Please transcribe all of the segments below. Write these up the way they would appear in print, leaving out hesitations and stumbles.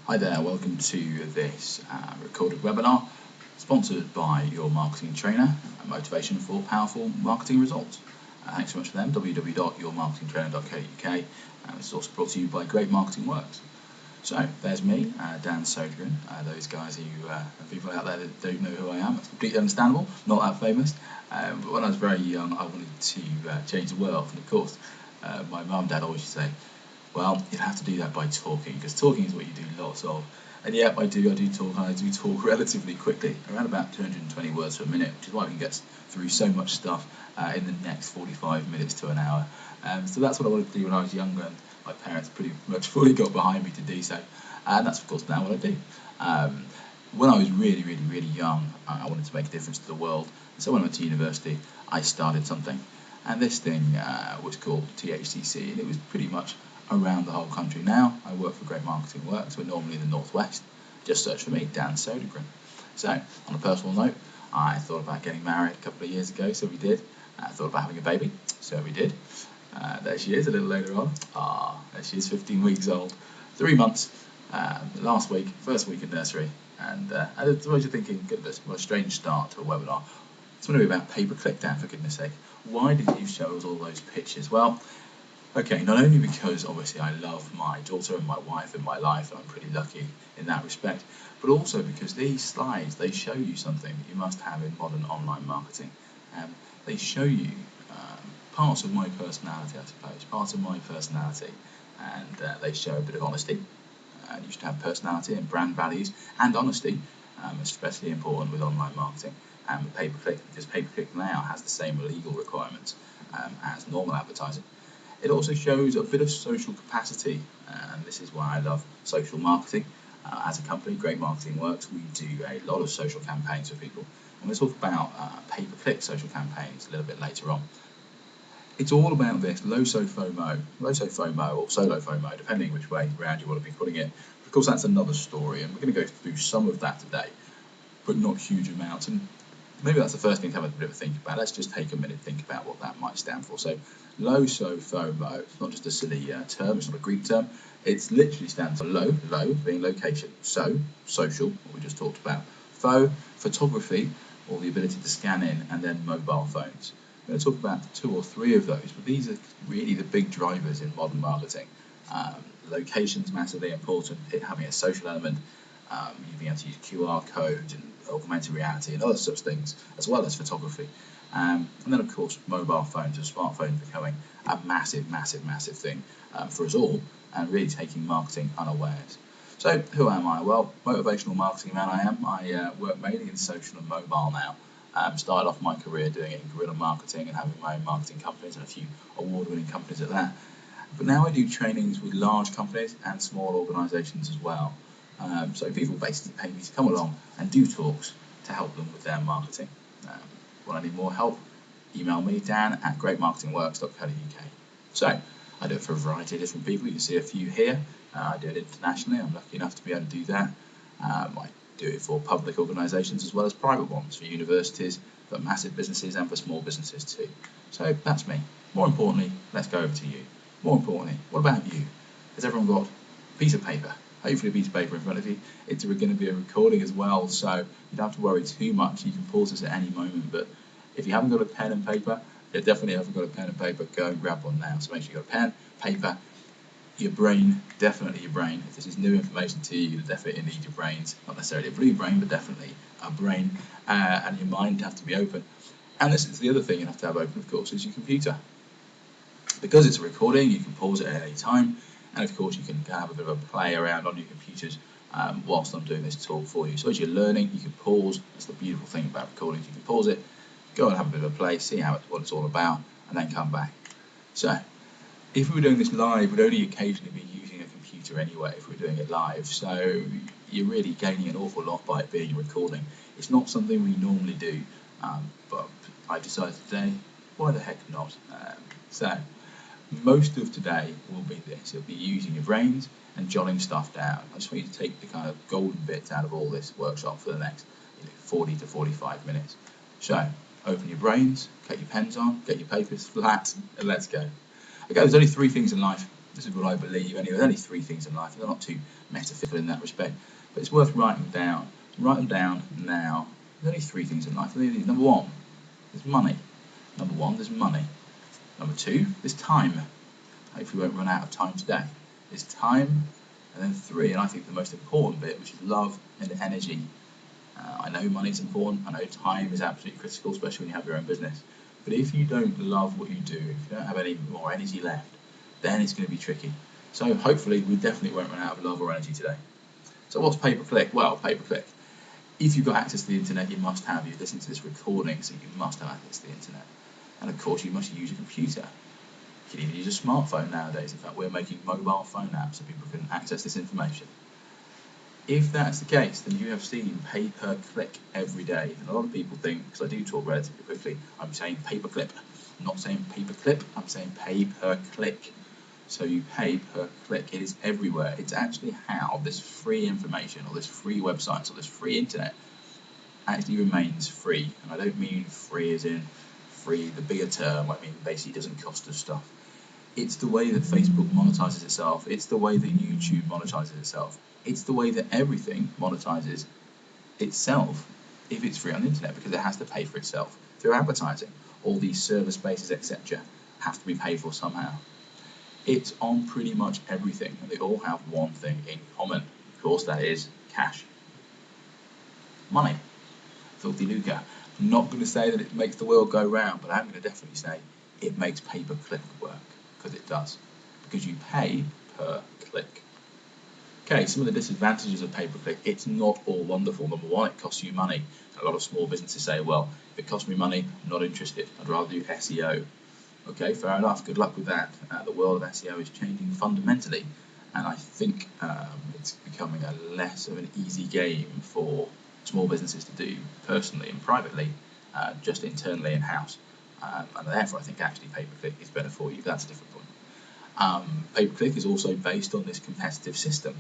Hi there, welcome to this recorded webinar sponsored by your marketing trainer, Motivation for Powerful Marketing Results. Thanks so much for them, www.yourmarketingtrainer.co.uk. This is also brought to you by Great Marketing Works. So there's me, Dan Sodergren. Those guys people out there that don't know who I am, it's completely understandable, not that famous. But when I was very young, I wanted to change the world. And of course, my mum and dad always used to say, well, you'd have to do that by talking, because talking is what you do lots of. And yeah, I do talk, and I do talk relatively quickly, around about 220 words per minute, which is why we can get through so much stuff in the next 45 minutes to an hour. So that's what I wanted to do when I was younger, and my parents pretty much fully got behind me to do so. And that's, of course, now what I do. When I was really young, I wanted to make a difference to the world. So when I went to university, I started something. And this thing was called THCC, and it was pretty much around the whole country. Now I work for Great Marketing Works. We're normally in the northwest. Just search for me, Dan Sodergren. So on a personal note, I thought about getting married a couple of years ago, so we did. I thought about having a baby, so we did. There she is a little later on. There she is, 15 weeks old, 3 months. Last week, first week in nursery, and I suppose you're thinking, goodness, what a strange start to a webinar. It's going to be about pay-per-click, Dan, for goodness sake. Why did you show us all those pictures? Well, okay, not only because obviously I love my daughter and my wife and my life, and I'm pretty lucky in that respect, but also because these slides, they show you something that you must have in modern online marketing. They show you parts of my personality, I suppose, parts of my personality, and they show a bit of honesty. And you should have personality and brand values and honesty, especially important with online marketing and with pay-per-click, because pay-per-click now has the same legal requirements as normal advertising. It also shows a bit of social capacity, and this is why I love social marketing. As a company, Great Marketing Works, we do a lot of social campaigns for people, and we'll talk about pay-per-click social campaigns a little bit later on. It's all about this low-so FOMO or solo FOMO, depending which way around you want to be putting it. Of course, that's another story, and we're going to go through some of that today, but not huge amounts. And maybe that's the first thing to have a bit of a think about. Let's just take a minute to think about what that might stand for. So, low-so FOMO, it's not just a silly term, it's not a Greek term. It literally stands for low being location, so, social, what we just talked about, photography, or the ability to scan in, and then mobile phones. I'm going to talk about 2 or 3 of those, but these are really the big drivers in modern marketing. Location's massively important, it having a social element, you being able to use QR codes and augmented reality and other such things, as well as photography. And then, of course, mobile phones and smartphones becoming a massive thing for us all, and really taking marketing unawares. So, who am I? Well, motivational marketing man I am. I work mainly in social and mobile now. Started off my career doing it in guerrilla marketing and having my own marketing companies and a few award-winning companies at that. But now I do trainings with large companies and small organisations as well. So people basically pay me to come along and do talks to help them with their marketing. Want any more help? Email me, dan@greatmarketingworks.co.uk. So I do it for a variety of different people. You can see a few here. I do it internationally. I'm lucky enough to be able to do that. I do it for public organisations as well as private ones, for universities, for massive businesses and for small businesses too. So that's me. More importantly, let's go over to you. More importantly, what about you? Has everyone got a piece of paper? Hopefully a piece of paper in front of you. It's going to be a recording as well, so you don't have to worry too much. You can pause this at any moment, but if you haven't got a pen and paper, you definitely haven't got a pen and paper, go and grab one now. So make sure you've got a pen, paper, your brain, definitely your brain. If this is new information to you, you definitely need your brains. Not necessarily a blue brain, but definitely a brain, and your mind have to be open. And this is the other thing you have to have open, of course, is your computer. Because it's a recording, you can pause it at any time, and of course you can have a bit of a play around on your computers whilst I'm doing this talk for you. So as you're learning, you can pause. That's the beautiful thing about recordings. You can pause it, go and have a bit of a play, see what it's all about, and then come back. So if we were doing this live, we'd only occasionally be using a computer anyway if we were doing it live. So you're really gaining an awful lot by it being a recording. It's not something we normally do, but I decided today, why the heck not? So most of today will be this. It'll be using your brains and jotting stuff down. I just want you to take the kind of golden bits out of all this workshop for the next 40 to 45 minutes. So open your brains, get your pens on, get your papers flat, and let's go. Okay, there's only 3 things in life This is what I believe anyway. There's only three things in life, and they're not too metaphysical in that respect, but it's worth writing down. Write them down now. There's only three things in life. Number one, there's money. Number one, there's money. Number two, there's time. Hopefully we won't run out of time today. There's time, and then three, and I think the most important bit, which is love and energy. I know money is important. I know time is absolutely critical, especially when you have your own business. But if you don't love what you do, if you don't have any more energy left, then it's going to be tricky. So hopefully we definitely won't run out of love or energy today. So what's pay-per-click? Well, pay-per-click. If you've got access to the internet, you must have. You've listened to this recording, so you must have access to the internet. And of course, you must use a computer. You can even use a smartphone nowadays. In fact, we're making mobile phone apps so people can access this information. If that's the case, then you have seen pay-per-click every day. And a lot of people think, because I do talk relatively quickly, I'm saying pay-per-click. I'm not saying pay-per-clip, I'm saying pay-per-click. So you pay per click. It is everywhere. It's actually how this free information, or this free websites, or this free internet actually remains free. And I don't mean free as in free, the bigger term. I mean basically doesn't cost us stuff. It's the way that Facebook monetizes itself. It's the way that YouTube monetizes itself. It's the way that everything monetizes itself if it's free on the internet, because it has to pay for itself through advertising. All these server spaces, etc., have to be paid for somehow. It's on pretty much everything, and they all have one thing in common. Of course, that is cash. Money. Filthy lucre. I'm not going to say that it makes the world go round, but I'm going to definitely say it makes pay-per-click work, because it does. Because you pay per click. Okay, some of the disadvantages of pay-per-click. It's not all wonderful. Number one, it costs you money. A lot of small businesses say, well, if it costs me money, I'm not interested. I'd rather do SEO. Okay, fair enough. Good luck with that. The world of SEO is changing fundamentally, and I think it's becoming a less of an easy game for small businesses to do personally and privately, just internally in-house. And therefore, I think actually pay-per-click is better for you. That's a different point. Pay-per-click is also based on this competitive system.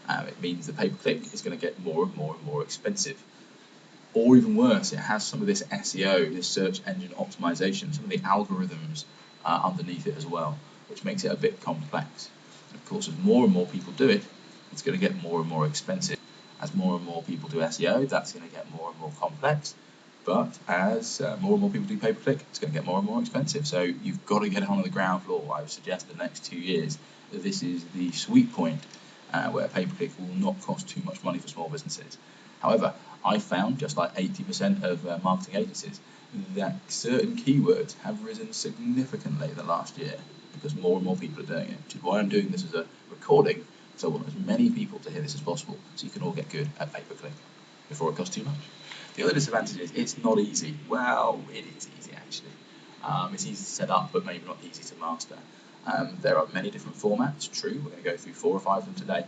It means the pay-per-click is going to get more and more and more expensive. Or even worse, it has some of this SEO, this search engine optimization, some of the algorithms underneath it as well, which makes it a bit complex. And of course, as more and more people do it, it's going to get more and more expensive. As more and more people do SEO, that's going to get more and more complex. But as more and more people do pay-per-click, it's going to get more and more expensive. So you've got to get it on the ground floor. I would suggest the next 2 years that this is the sweet point where pay-per-click will not cost too much money for small businesses. However, I found, just like 80% of marketing agencies, that certain keywords have risen significantly in the last year because more and more people are doing it, which is why I'm doing this as a recording, so I want as many people to hear this as possible so you can all get good at pay-per-click before it costs too much. The other disadvantage is it's not easy. Well, it is easy actually. It's easy to set up, but maybe not easy to master. There are many different formats, true. We're going to go through 4 or 5 of them today.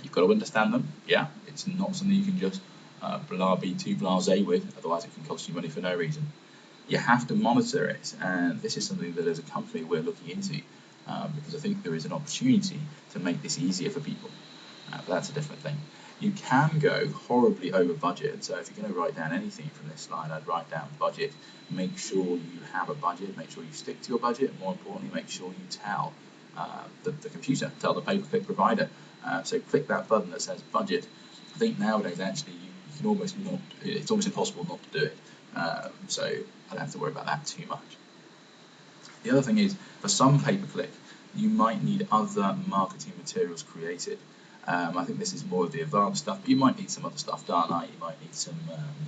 You've got to understand them. Yeah, it's not something you can just be too blasé with, otherwise it can cost you money for no reason. You have to monitor it, and this is something that as a company we're looking into because I think there is an opportunity to make this easier for people. But that's a different thing. You can go horribly over budget, so if you're going to write down anything from this slide, I'd write down budget. Make sure you have a budget, make sure you stick to your budget, and more importantly, make sure you tell the computer, tell the pay-per-click provider. So click that button that says budget. I think nowadays actually you can almost not, it's almost impossible not to do it. So I don't have to worry about that too much. The other thing is, for some pay-per-click, you might need other marketing materials created. I think this is more of the advanced stuff, but you might need some other stuff done. You might need some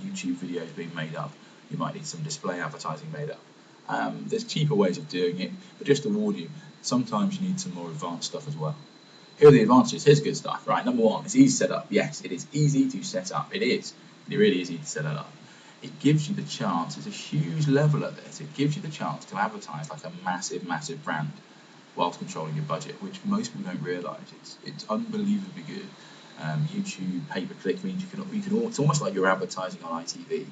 YouTube videos being made up. You might need some display advertising made up. There's cheaper ways of doing it, but just to warn you, sometimes you need some more advanced stuff as well. Here are the advantages. Here's good stuff. Right, number one, it's easy to set up. Yes, it is easy to set up. It is. It really is easy to set it up. It gives you the chance, it's a huge level at this, it gives you the chance to advertise like a massive, massive brand whilst controlling your budget, which most people don't realise. It's unbelievably good. YouTube pay-per-click means it's almost like you're advertising on ITV,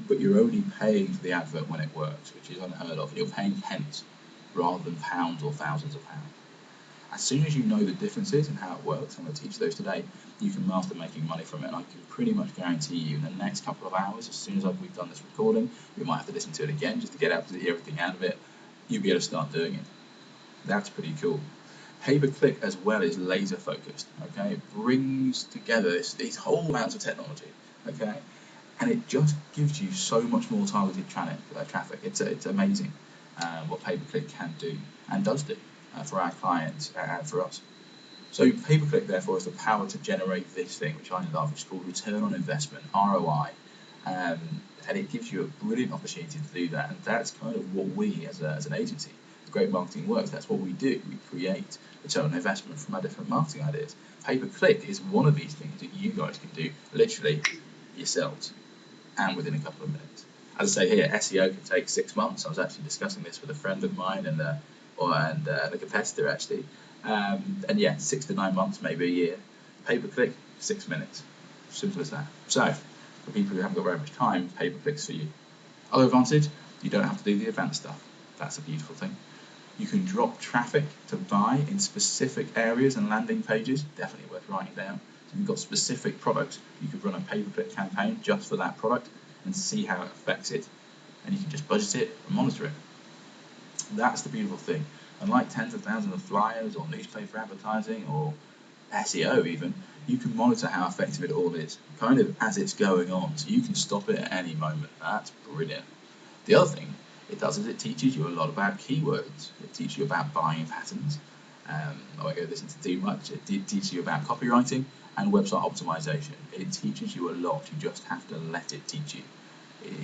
but you're only paying for the advert when it works, which is unheard of. You're paying pence rather than pounds or thousands of pounds. As soon as you know the differences and how it works, I'm going to teach those today, you can master making money from it. And I can pretty much guarantee you in the next couple of hours, as soon as we've done this recording, we might have to listen to it again just to get everything out of it, you'll be able to start doing it. That's pretty cool. Pay-per-click as well is laser focused. Okay, it brings together these whole amounts of technology. Okay, and it just gives you so much more targeted traffic. It's amazing what pay-per-click can do and does do for our clients and for us. So pay-per-click therefore has the power to generate this thing, which I love, which is called return on investment, ROI, and it gives you a brilliant opportunity to do that. And that's kind of what we, as an agency, Great Marketing Works, that's what we do. We create return on investment from our different marketing ideas. Pay-per-click is one of these things that you guys can do literally yourselves and within a couple of minutes. As I say here, SEO can take 6 months. I was actually discussing this with a friend of mine and a competitor actually. And yeah, 6 to 9 months, maybe a year. Pay-per-click, 6 minutes. Simple as that. So, for people who haven't got very much time, pay-per-click's for you. Other advantage, you don't have to do the advanced stuff. That's a beautiful thing. You can drop traffic to buy in specific areas and landing pages, definitely worth writing down. So if you've got specific products, you could run a pay-per-click campaign just for that product and see how it affects it. And you can just budget it and monitor it. That's the beautiful thing. Unlike tens of thousands of flyers or newspaper advertising or SEO even, you can monitor how effective it all is, kind of as it's going on, so you can stop it at any moment. That's brilliant. The other thing it does is it teaches you a lot about keywords. It teaches you about buying patterns. I won't go this into too much. It teaches you about copywriting and website optimization. It teaches you a lot. You just have to let it teach you.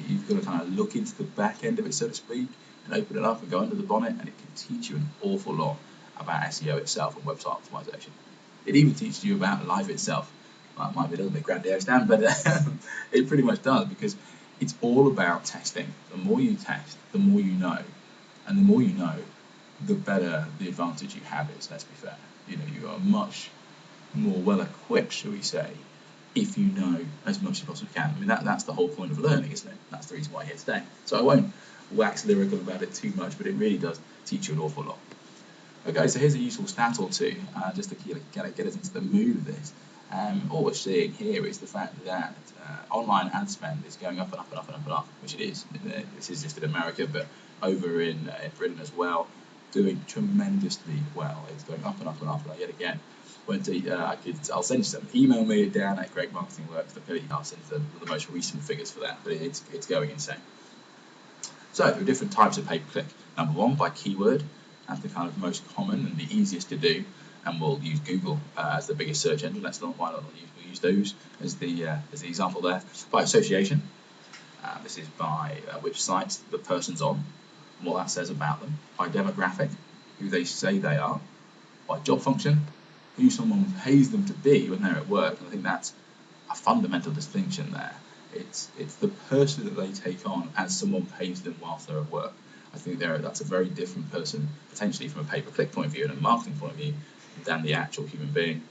You've got to kind of look into the back end of it, so to speak, and open it up and go under the bonnet, and it can teach you an awful lot about SEO itself and website optimization. It even teaches you about life itself. Well, it might be a little bit grandiose, Dan, but it pretty much does, because it's all about testing. The more you test, the more you know, and the more you know, the better the advantage you have is. Let's be fair. You know, you are much more well equipped, shall we say, if you know as much as you possibly can. I mean, that's the whole point of learning, isn't it? That's the reason why I'm here today. So I won't wax lyrical about it too much, but it really does teach you an awful lot. Okay, so here's a useful stat or two, just to get us into the mood of this. All we're seeing here is the fact that online ad spend is going up and up and up and up and up, which it is. This is just in America, but over in Britain as well, doing tremendously well. It's going up and up and up, and yet again. I'll send you some. Email me down at greatmarketingworks.co.uk. I'll send you the most recent figures for that, but it's going insane. So there are different types of pay-per-click. Number one, by keyword. That's the kind of most common and the easiest to do, and we'll use Google as the biggest search engine. Why not use those as the example there. By association, this is by which sites the person's on, and what that says about them. By demographic, who they say they are. By job function, who someone pays them to be when they're at work. And I think that's a fundamental distinction there. It's the person that they take on as someone pays them whilst they're at work. I think that's a very different person, potentially from a pay-per-click point of view and a marketing point of view, than the actual human being.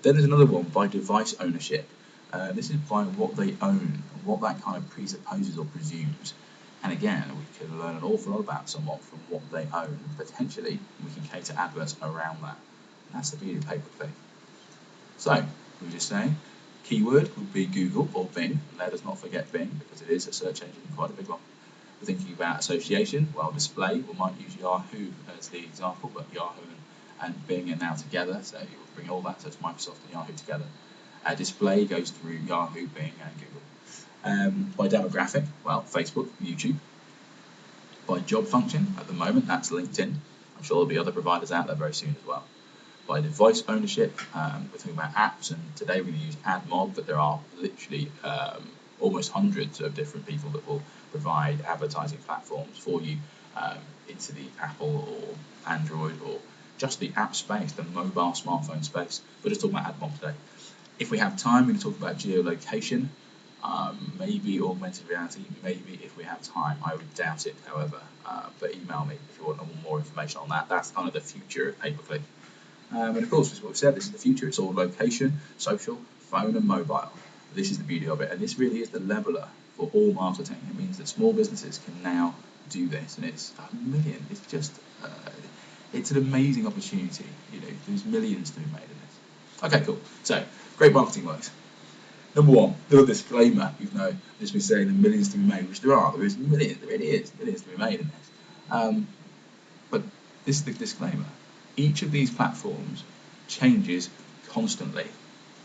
Then there's another one, by device ownership. This is by what they own, and what that kind of presupposes or presumes. And again, we can learn an awful lot about someone from what they own. Potentially, we can cater adverts around that. And that's the beauty of pay-per-click. So, we were just saying, keyword would be Google or Bing. And let us not forget Bing, because it is a search engine, quite a big one. We're thinking about association, well, display, we might use Yahoo as the example, but Yahoo and Bing are now together, so you'll bring all that, so it's Microsoft and Yahoo together. Display goes through Yahoo, Bing, and Google. By demographic, well, Facebook, YouTube. By job function, at the moment, that's LinkedIn. I'm sure there'll be other providers out there very soon as well. By device ownership, we're talking about apps, and today we're going to use AdMob, but there are literally almost hundreds of different people that will provide advertising platforms for you into the Apple or Android or just the app space, the mobile smartphone space. We're just talking about AdMob today. If we have time, we're going to talk about geolocation, maybe augmented reality, maybe if we have time. I would doubt it, however, but email me if you want more information on that. That's kind of the future of pay-per-click. And of course, as we've said, this is the future. It's all location, social, phone and mobile. This is the beauty of it, and this really is the leveler for all marketing. It means that small businesses can now do this, and it's a million. It's just, it's an amazing opportunity. You know, there's millions to be made in this. Okay, cool. So, Great Marketing Works. Number one, little disclaimer. Even though I've just been saying the millions to be made, which there is millions. There really is millions to be made in this. But this is the disclaimer. Each of these platforms changes constantly.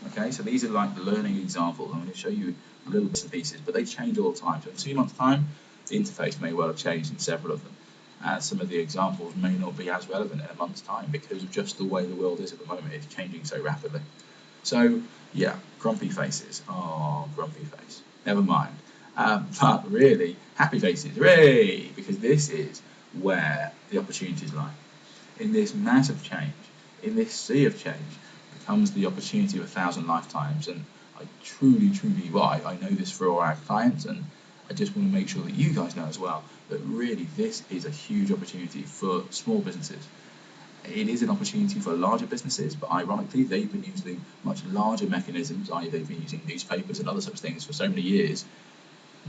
Okay, so these are like the learning examples. I'm going to show you little bits and pieces, but they change all the time. So in 2 months' time, the interface may well have changed in several of them. Some of the examples may not be as relevant in a month's time because of just the way the world is at the moment. It's changing so rapidly. So yeah, grumpy faces. Oh, grumpy face. Never mind. But really, happy faces. Hooray! Because this is where the opportunities lie. In this massive change, in this sea of change, comes the opportunity of 1,000 lifetimes. And I truly, well, I know this for all our clients, and I just want to make sure that you guys know as well that really this is a huge opportunity for small businesses. It is an opportunity for larger businesses, but ironically, they've been using much larger mechanisms, i.e. they've been using newspapers and other such things for so many years.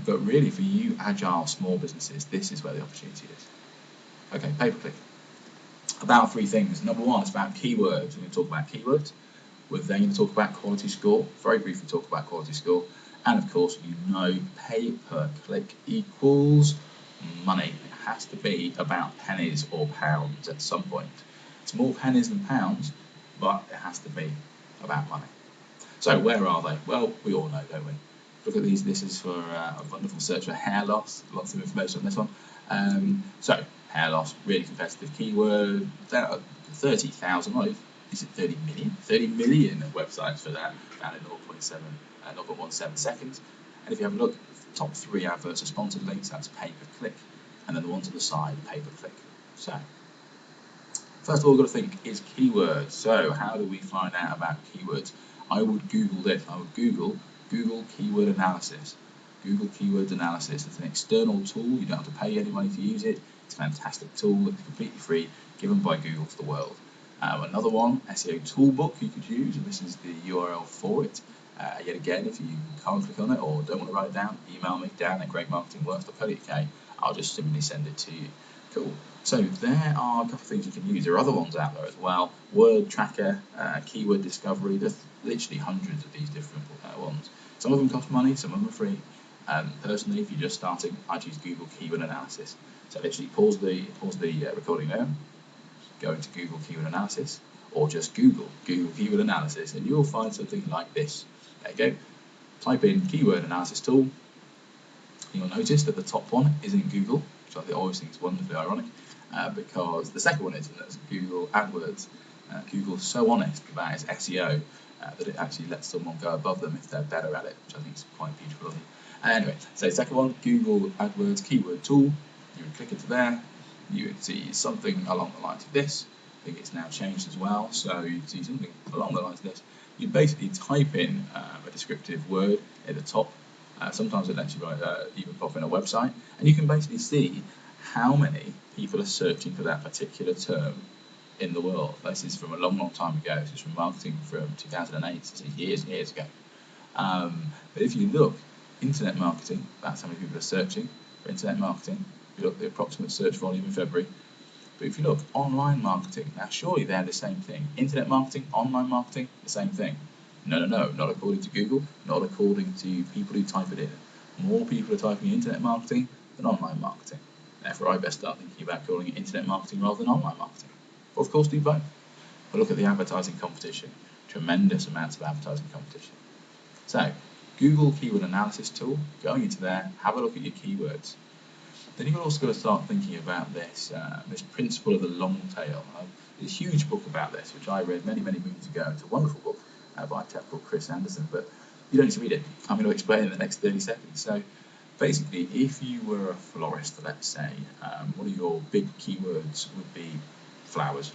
But really, for you agile small businesses, this is where the opportunity is. Okay, pay-per-click. About 3 things. Number 1 is about keywords. We're going to talk about keywords. We're then going to talk about quality score. Very briefly talk about quality score. And of course, you know, pay-per-click equals money. It has to be about pennies or pounds at some point. It's more pennies than pounds, but it has to be about money. So where are they? Well, we all know, don't we? Look at these. This is for a wonderful search for hair loss. Lots of information on this one. So hair loss, really competitive keyword. 30,000. Well, is it 30 million? 30 million websites for that, found in 0.17 seconds. And if you have a look, top 3 adverts are sponsored links. That's pay-per-click, and then the ones at the side, pay-per-click. So first of all, we've got to think is keywords. So how do we find out about keywords? I would Google this. I would Google keyword analysis. Google keywords analysis. It's an external tool. You don't have to pay any money to use it. It's a fantastic tool. It's completely free, given by Google to the world. Another one, SEO Toolbook, you could use, and this is the URL for it. Yet again, if you can't click on it or don't want to write it down, email me, dan@greatmarketingworks.co.uk. I'll just simply send it to you. Cool. So there are a couple of things you can use. There are other ones out there as well. Word Tracker, Keyword Discovery. There's literally hundreds of these different ones. Some of them cost money, some of them are free. Personally, if you're just starting, I'd use Google Keyword Analysis. So literally pause the recording there, go into Google Keyword Analysis, or just Google Keyword Analysis, and you'll find something like this. There you go. Type in Keyword Analysis Tool. You'll notice that the top one isn't Google, which I always think is wonderfully ironic, because the second one is, and that's Google AdWords. Google's so honest about its SEO that it actually lets someone go above them if they're better at it, which I think is quite beautiful of them. Anyway, so second one, Google AdWords Keyword Tool. You would click into there. You would see something along the lines of this. I think it's now changed as well, so you'd see something along the lines of this. You basically type in a descriptive word at the top. Sometimes it lets you even pop in a website, and you can basically see how many people are searching for that particular term in the world. This is from a long time ago. This is from marketing from 2008. This is years and years ago. But if you look, internet marketing, that's how many people are searching for internet marketing. If you look at the approximate search volume in February. But if you look, online marketing, now surely they're the same thing. Internet marketing, online marketing, the same thing. No, not according to Google, not according to people who type it in. More people are typing internet marketing than online marketing. Therefore, I best start thinking about calling it internet marketing rather than online marketing. Or of course, do both. But look at the advertising competition. Tremendous amounts of advertising competition. So, Google Keyword Analysis Tool, going into there, have a look at your keywords. Then you've also got to start thinking about this principle of the long tail. There's a huge book about this, which I read many moons ago. It's a wonderful book by a chap called Chris Anderson, but you don't need to read it. I'm going to explain in the next 30 seconds. So basically, if you were a florist, let's say, one of your big keywords would be flowers.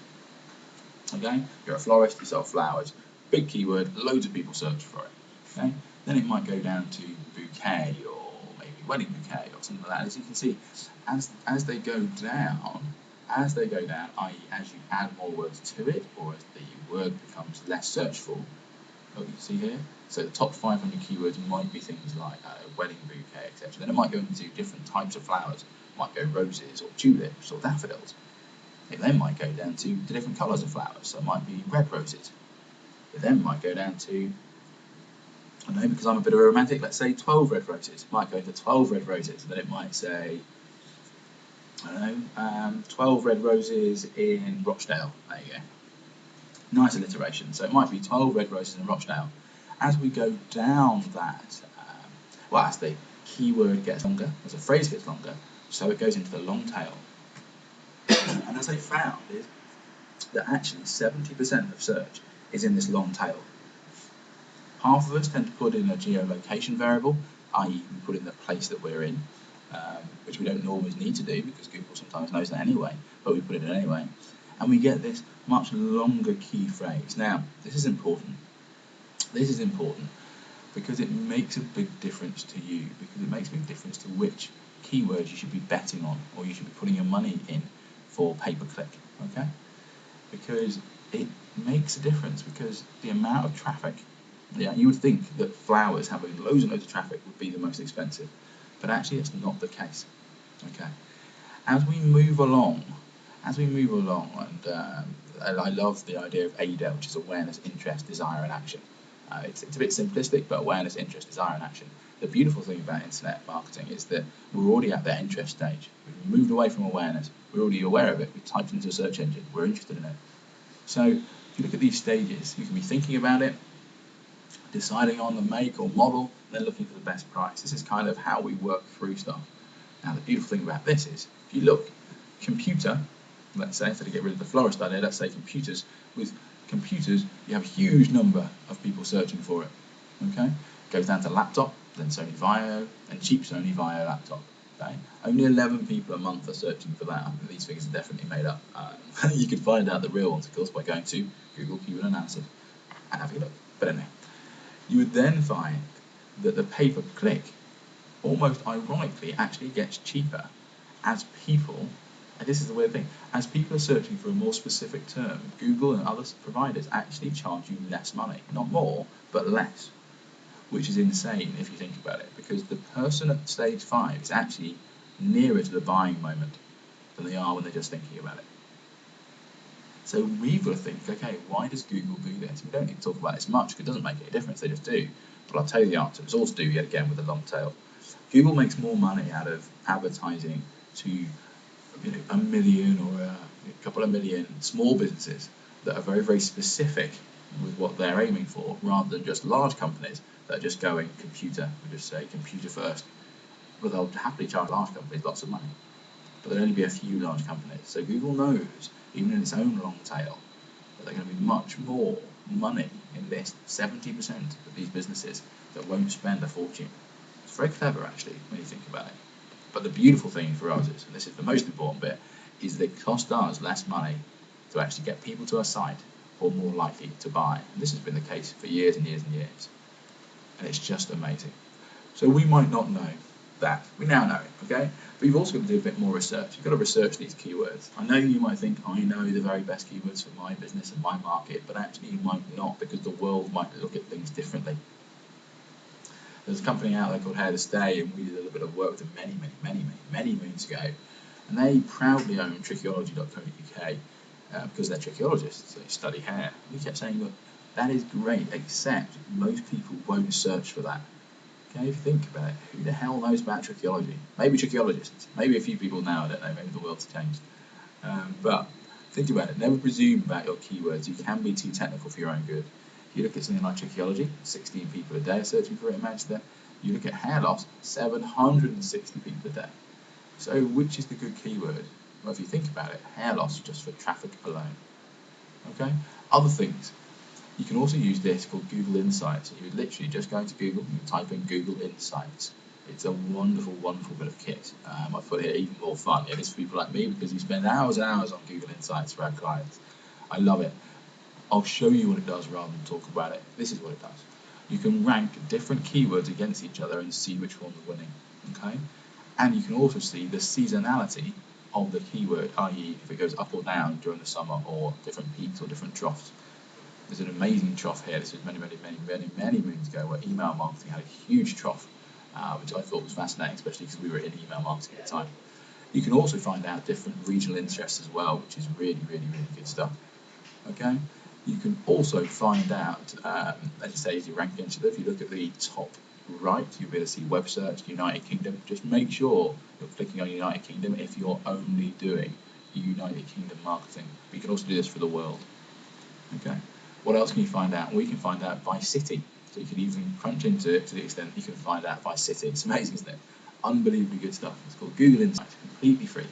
Okay, you're a florist, you sell flowers. Big keyword, loads of people search for it. Okay, then it might go down to bouquet or maybe wedding bouquet or something like that. As you can see, as they go down, i.e. as you add more words to it, or as the word becomes less searchable, look, you see here. So the top 500 keywords might be things like wedding bouquet, etc. Then it might go into different types of flowers. It might go roses or tulips or daffodils. It then might go down to the different colours of flowers. So it might be red roses. It then might go down to, I don't know, because I'm a bit of a romantic, let's say 12 red roses. It might go to 12 red roses. And then it might say I don't know, 12 red roses in Rochdale. There you go. Nice alliteration. So it might be 12 red roses in Rochdale. As we go down that, as the keyword gets longer, as the phrase gets longer, so it goes into the long tail. And as they found is that actually 70% of search is in this long tail. Half of us tend to put in a geolocation variable, i.e. we put in the place that we're in, which we don't always need to do because Google sometimes knows that anyway, but we put it in anyway. And we get this much longer key phrase. Now, this is important. This is important because it makes a big difference to you, because it makes a big difference to which keywords you should be betting on or you should be putting your money in for pay-per-click, okay? Because it makes a difference, because the amount of traffic, you would think that flowers having loads and loads of traffic would be the most expensive, but actually it's not the case, okay? As we move along, and I love the idea of ADA, which is awareness, interest, desire, and action. It's a bit simplistic, but awareness, interest, desire, and action. The beautiful thing about internet marketing is that we're already at that interest stage. We've moved away from awareness. We're already aware of it. We typed it into a search engine. We're interested in it. So if you look at these stages, you can be thinking about it, deciding on the make or model, and then looking for the best price. This is kind of how we work through stuff. Now, the beautiful thing about this is, if you look, computer, let's say, so to get rid of the florist idea, let's say computers. With computers, you have a huge number of people searching for it. Okay, goes down to laptop, then Sony Vaio, and cheap Sony Vaio laptop. Okay, only 11 people a month are searching for that. These figures are definitely made up. You can find out the real ones, of course, by going to Google Keyword Analysis and having a look. But anyway, you would then find that the pay-per-click, almost ironically, actually gets cheaper as people. And this is the weird thing, as people are searching for a more specific term, Google and other providers actually charge you less money. Not more, but less. Which is insane if you think about it, because the person at stage 5 is actually nearer to the buying moment than they are when they're just thinking about it. So we've got to think, okay, why does Google do this? We don't need to talk about this much because it doesn't make any difference, they just do. But I'll tell you the answer. It's all to do, yet again, with the long tail. Google makes more money out of advertising to 1 million or a couple of million small businesses that are very, very specific with what they're aiming for, rather than just large companies that are just going computer, we just say computer first. Well, they'll happily charge large companies lots of money, but there'll only be a few large companies. So Google knows, even in its own long tail, that they're going to be much more money in this 70% of these businesses that won't spend a fortune. It's very clever, actually, when you think about it. But the beautiful thing for us is, and this is the most important bit, is that it costs us less money to actually get people to our site or more likely to buy. And this has been the case for years and years and years. And it's just amazing. So we might not know that. We now know it, okay? But you've also got to do a bit more research. You've got to research these keywords. I know you might think, I know the very best keywords for my business and my market, but actually you might not, because the world might look at things differently. There's a company out there called Hair to Stay, and we did a little bit of work with them many moons ago. And they proudly own trichology.co.uk because they're trichologists, they study hair. We kept saying, look, that is great, except most people won't search for that. Okay, if you think about it, who the hell knows about trichology? Maybe trichologists, maybe a few people now, I don't know, maybe the world's changed. But think about it, never presume about your keywords. You can be too technical for your own good. If you look at something like trichology, 16 people a day are searching for it in Manchester. You look at hair loss, 760 people a day. So which is the good keyword? Well, if you think about it, hair loss just for traffic alone. Okay? Other things. You can also use this called Google Insights. You would literally just go into Google and type in Google Insights. It's a wonderful, wonderful bit of kit. I put it even more fun. It is for people like me because we spend hours and hours on Google Insights for our clients. I love it. I'll show you what it does rather than talk about it. This is what it does. You can rank different keywords against each other and see which one's winning. Okay? And you can also see the seasonality of the keyword, i.e. if it goes up or down during the summer or different peaks or different troughs. There's an amazing trough here. This was many moons ago where email marketing had a huge trough, which I thought was fascinating, especially because we were in email marketing at the time. You can also find out different regional interests as well, which is really good stuff. Okay? You can also find out, as you say, as you rank against it, if you look at the top right, you'll be able to see web search, United Kingdom. Just make sure you're clicking on United Kingdom if you're only doing United Kingdom marketing. But you can also do this for the world. Okay. What else can you find out? We can find out by city. So you can even crunch into it to the extent you can find out by city. It's amazing, isn't it? Unbelievably good stuff. It's called Google Insights, completely free.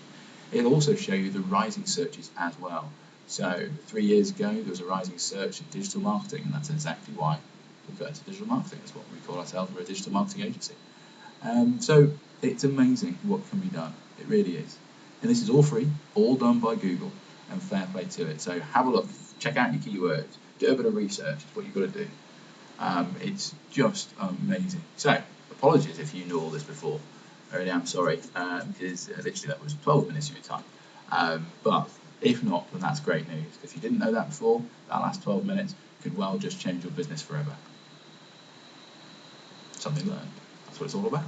It'll also show you the rising searches as well. So 3 years ago, there was a rising search in digital marketing, and that's exactly why we got into digital marketing. That's what we call ourselves. We're a digital marketing agency. So it's amazing what can be done. It really is. And this is all free, all done by Google, and fair play to it. So have a look, check out your keywords, do a bit of research. It's what you've got to do. It's just amazing. So apologies if you knew all this before. I really am sorry, because literally that was 12 minutes of your time. But if not, then that's great news. If you didn't know that before, that last 12 minutes could well just change your business forever. Something learned. That's what it's all about.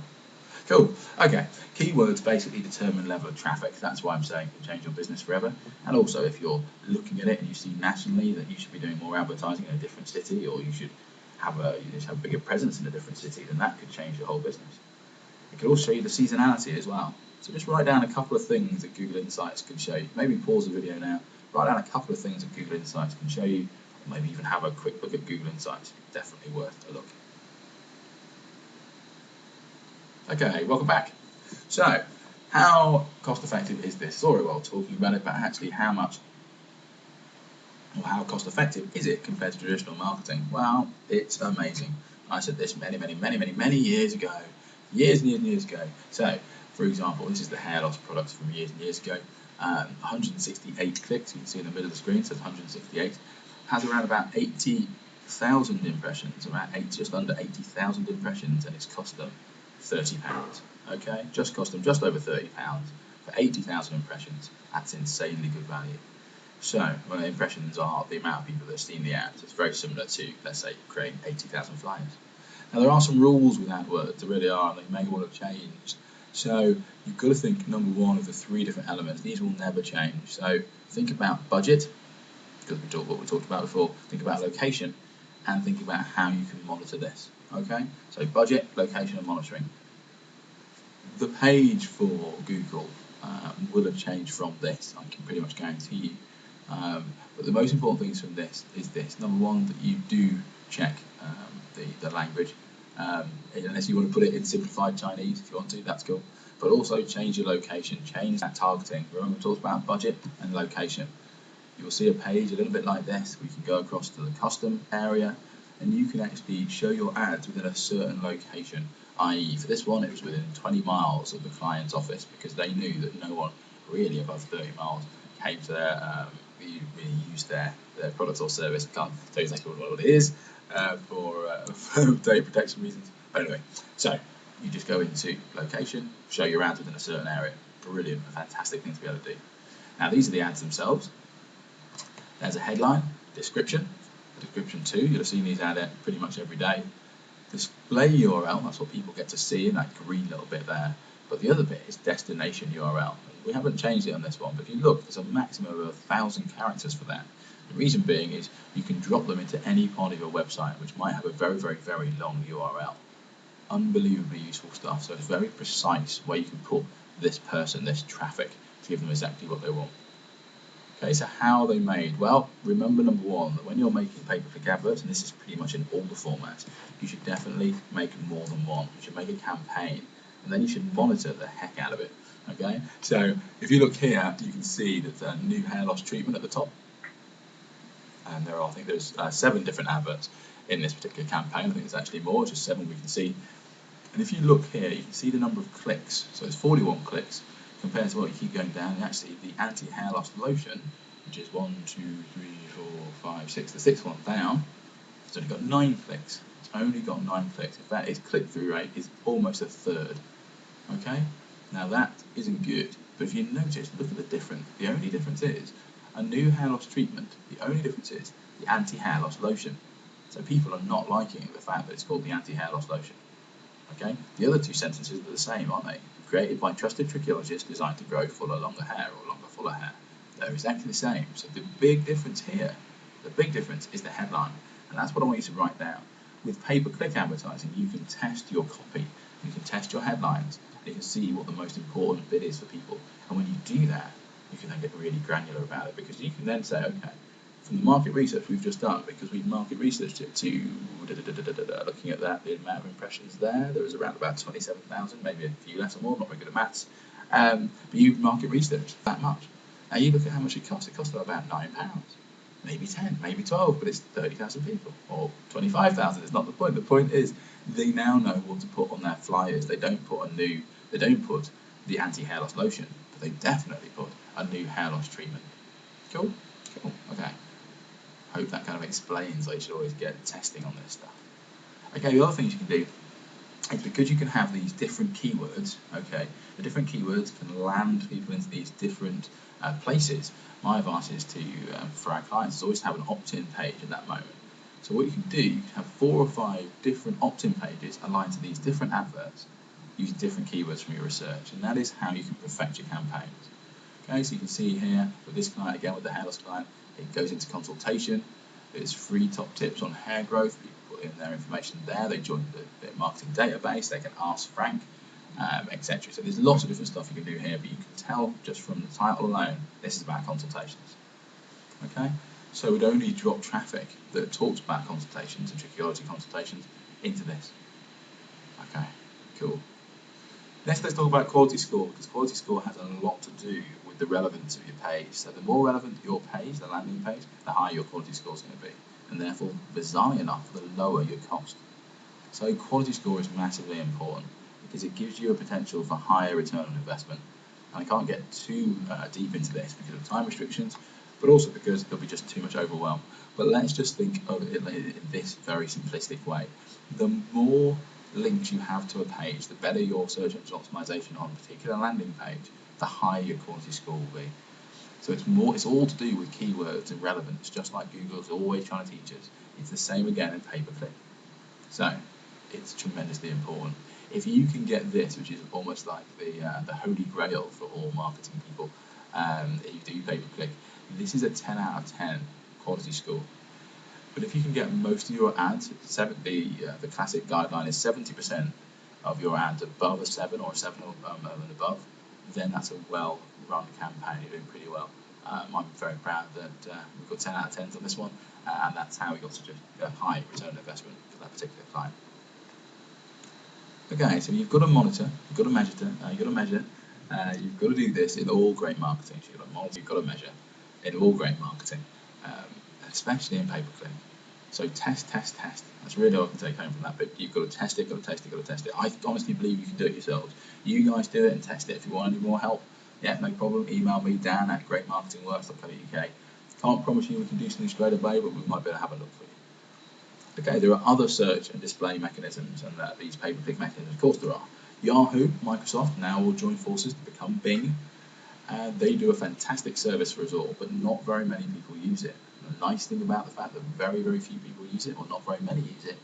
Cool. Okay. Keywords basically determine level of traffic. That's why I'm saying it can change your business forever. And also, if you're looking at it and you see nationally that you should be doing more advertising in a different city, or you should have a bigger presence in a different city, then that could change your whole business. It could also show you the seasonality as well. So just write down a couple of things that Google Insights can show you. Maybe pause the video now, write down a couple of things that Google Insights can show you, or maybe even have a quick look at Google Insights. Definitely worth a look. Okay, welcome back. So, how cost effective is this? Sorry while talking about it, but actually how much or how cost effective is it compared to traditional marketing? Well, it's amazing. I said this many years ago. Years and years ago. So, for example, this is the hair loss products from years and years ago. 168 clicks, you can see in the middle of the screen, says 168. Has around about 80,000 impressions, just under 80,000 impressions, and it's cost them £30. Okay, just cost them just over £30 for 80,000 impressions. That's insanely good value. So, well, impressions are the amount of people that have seen the ads. It's very similar to, let's say, creating 80,000 flyers. Now, there are some rules with AdWords, there really are, and they may well have changed. So, you've got to think, number one, of the 3 different elements. These will never change. So, think about budget, because we talked what we talked about before. Think about location, and think about how you can monitor this. Okay? So, budget, location, and monitoring. The page for Google will have changed from this, I can pretty much guarantee you. But the most important things from this is this. Number one, that you do check the language, unless you want to put it in simplified Chinese. If you want to, that's cool. But also change your location, change that targeting. Remember, we talked about budget and location. You will see a page a little bit like this. We can go across to the custom area, and you can actually show your ads within a certain location. I.e., for this one, it was within 20 miles of the client's office, because they knew that no one really above 30 miles came to their really use their product or service. I can't tell you exactly what it is for data protection reasons. But anyway, so you just go into location, show your ads within a certain area. Brilliant, a fantastic thing to be able to do. Now, these are the ads themselves. There's a headline, description 2. You'll have seen these ads pretty much every day. Display URL, that's what people get to see in that green little bit there. But the other bit is destination URL. We haven't changed it on this one, but if you look, there's a maximum of 1,000 characters for that. The reason being is you can drop them into any part of your website, which might have a very long URL. Unbelievably useful stuff. So it's very precise where you can put this person, this traffic, to give them exactly what they want. Okay, so how are they made? Well, remember, number one, that when you're making pay-per-click adverts, and this is pretty much in all the formats, you should definitely make more than one. You should make a campaign, and then you should monitor the heck out of it. Okay, so if you look here, you can see that the new hair loss treatment at the top, and there are, I think there's 7 different adverts in this particular campaign. I think there's actually more, just 7 we can see. And if you look here, you can see the number of clicks. So it's 41 clicks compared to what you keep going down. And actually, the anti-hair loss lotion, which is 1, 2, 3, 4, 5, 6, the 6th one down, it's only got 9 clicks. It's only got 9 clicks. In fact, its click-through rate is almost a third. Okay. Now that isn't good, but if you notice, look at the difference. The only difference is a new hair loss treatment. The only difference is the anti-hair loss lotion. So people are not liking the fact that it's called the anti-hair loss lotion. Okay, the other 2 sentences are the same, aren't they? Created by trusted trichologists designed to grow fuller, longer hair, or longer, fuller hair. They're exactly the same. So the big difference here, the big difference is the headline, and that's what I want you to write down. With pay-per-click advertising, you can test your copy, you can test your headlines, and you can see what the most important bit is for people. And when you do that, you can then get really granular about it, because you can then say, okay, from the market research we've just done, because we've market researched it to looking at that, the amount of impressions there was around about 27,000, maybe a few less or more, not very good at maths. But you market researched that much. Now you look at how much it cost. It cost about £9, maybe 10, maybe 12, but it's 30,000 people, or 25,000. It's not the point. The point is they now know what to put on their flyers. They don't put the anti-hair loss lotion, but they definitely put a new hair loss treatment. Cool? Cool. Okay. Hope that kind of explains why you should always get testing on this stuff. Okay, the other things you can do is, because you can have these different keywords, okay, the different keywords can land people into these different places. My advice is to, for our clients, is always have an opt-in page at that moment. So what you can do, you can have 4 or 5 different opt-in pages aligned to these different adverts using different keywords from your research, and that is how you can perfect your campaigns. Okay, so you can see here with this client, again with the hair loss client, it goes into consultation. There's free top tips on hair growth. People put in their information there. They join the marketing database. They can ask Frank, etc. So there's lots of different stuff you can do here, but you can tell just from the title alone, this is about consultations. Okay, so we'd only drop traffic that talks about consultations and trichology consultations into this. Okay, cool. Next, let's talk about quality score, because quality score has a lot to do with the relevance of your page. So the more relevant your page, the landing page, the higher your quality score is going to be, and therefore, bizarrely enough, the lower your cost. So quality score is massively important because it gives you a potential for higher return on investment. And I can't get too deep into this because of time restrictions, but also because there'll be just too much overwhelm. But let's just think of it in this very simplistic way. The more links you have to a page, the better your search engine optimization on a particular landing page, the higher your quality score will be. So it's all to do with keywords and relevance, just like Google's always trying to teach us. It's the same again in pay-per-click. So it's tremendously important. If you can get this, which is almost like the holy grail for all marketing people, if you do pay-per-click, this is a 10 out of 10 quality score. But if you can get most of your ads, the classic guideline is 70% of your ads above a 7 or a 7 and above, then that's a well-run campaign. You're doing pretty well. I'm very proud that we've got 10 out of 10s on this one, and that's how we got such a high return on investment for that particular client. Okay, so you've got to monitor, you've got to measure, you've got to do this in all great marketing. So you've got to monitor, you've got to measure in all great marketing. Especially in pay-per-click. So test. That's really all I can take home from that bit. You've got to test it, got to test it. I honestly believe you can do it yourselves. You guys do it and test it. If you want any more help, yeah, no problem. Email me, dan@greatmarketingworks.co.uk. Can't promise you we can do something straight away, but we might be able to have a look for you. Okay, there are other search and display mechanisms and these pay-per-click mechanisms. Of course there are. Yahoo, Microsoft now will join forces to become Bing. They do a fantastic service for us all, but not very many people use it. The nice thing about the fact that very, very few people use it, or not very many use it,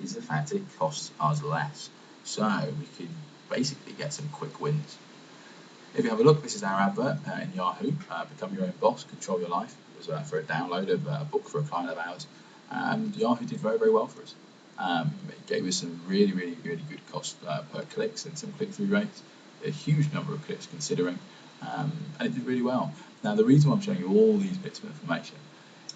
is the fact it costs us less. So we can basically get some quick wins. If you have a look, this is our advert in Yahoo, Become Your Own Boss, Control Your Life. It was for a download of a book for a client of ours, and Yahoo did very, very well for us. It gave us some really, really, really good cost per clicks and some click-through rates, a huge number of clicks considering, and it did really well. Now the reason why I'm showing you all these bits of information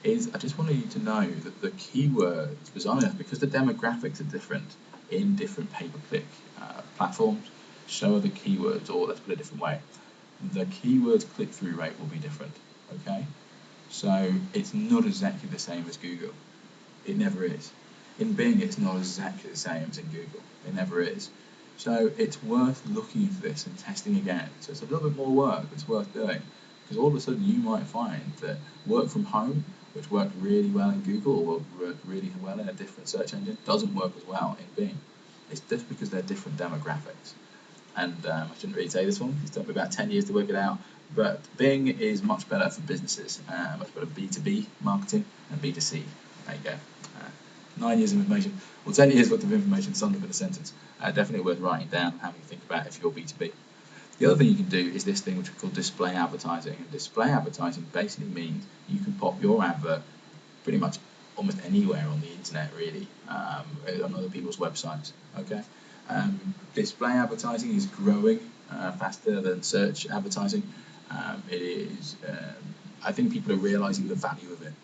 is I just wanted you to know that the keywords, bizarrely enough, because the demographics are different in different pay-per-click platforms, so are the keywords, or let's put it a different way, the keywords click-through rate will be different, okay? So it's not exactly the same as Google. It never is. In Bing, it's not exactly the same as in Google. It never is. So it's worth looking into this and testing again. So it's a little bit more work, but it's worth doing. Because all of a sudden you might find that work from home, which worked really well in Google or worked really well in a different search engine, doesn't work as well in Bing. It's just because they're different demographics. And I shouldn't really say this one, it's taken me about 10 years to work it out, but Bing is much better for businesses, much better B2B marketing and B2C. There you go. 9 years of information, or 10 years worth of information summed up in a sentence. Definitely worth writing down and having to think about if you're B2B. The other thing you can do is this thing which we call display advertising. And display advertising basically means you can pop your advert pretty much almost anywhere on the internet, really, on other people's websites. Okay, display advertising is growing faster than search advertising. It is. I think people are realizing the value of it.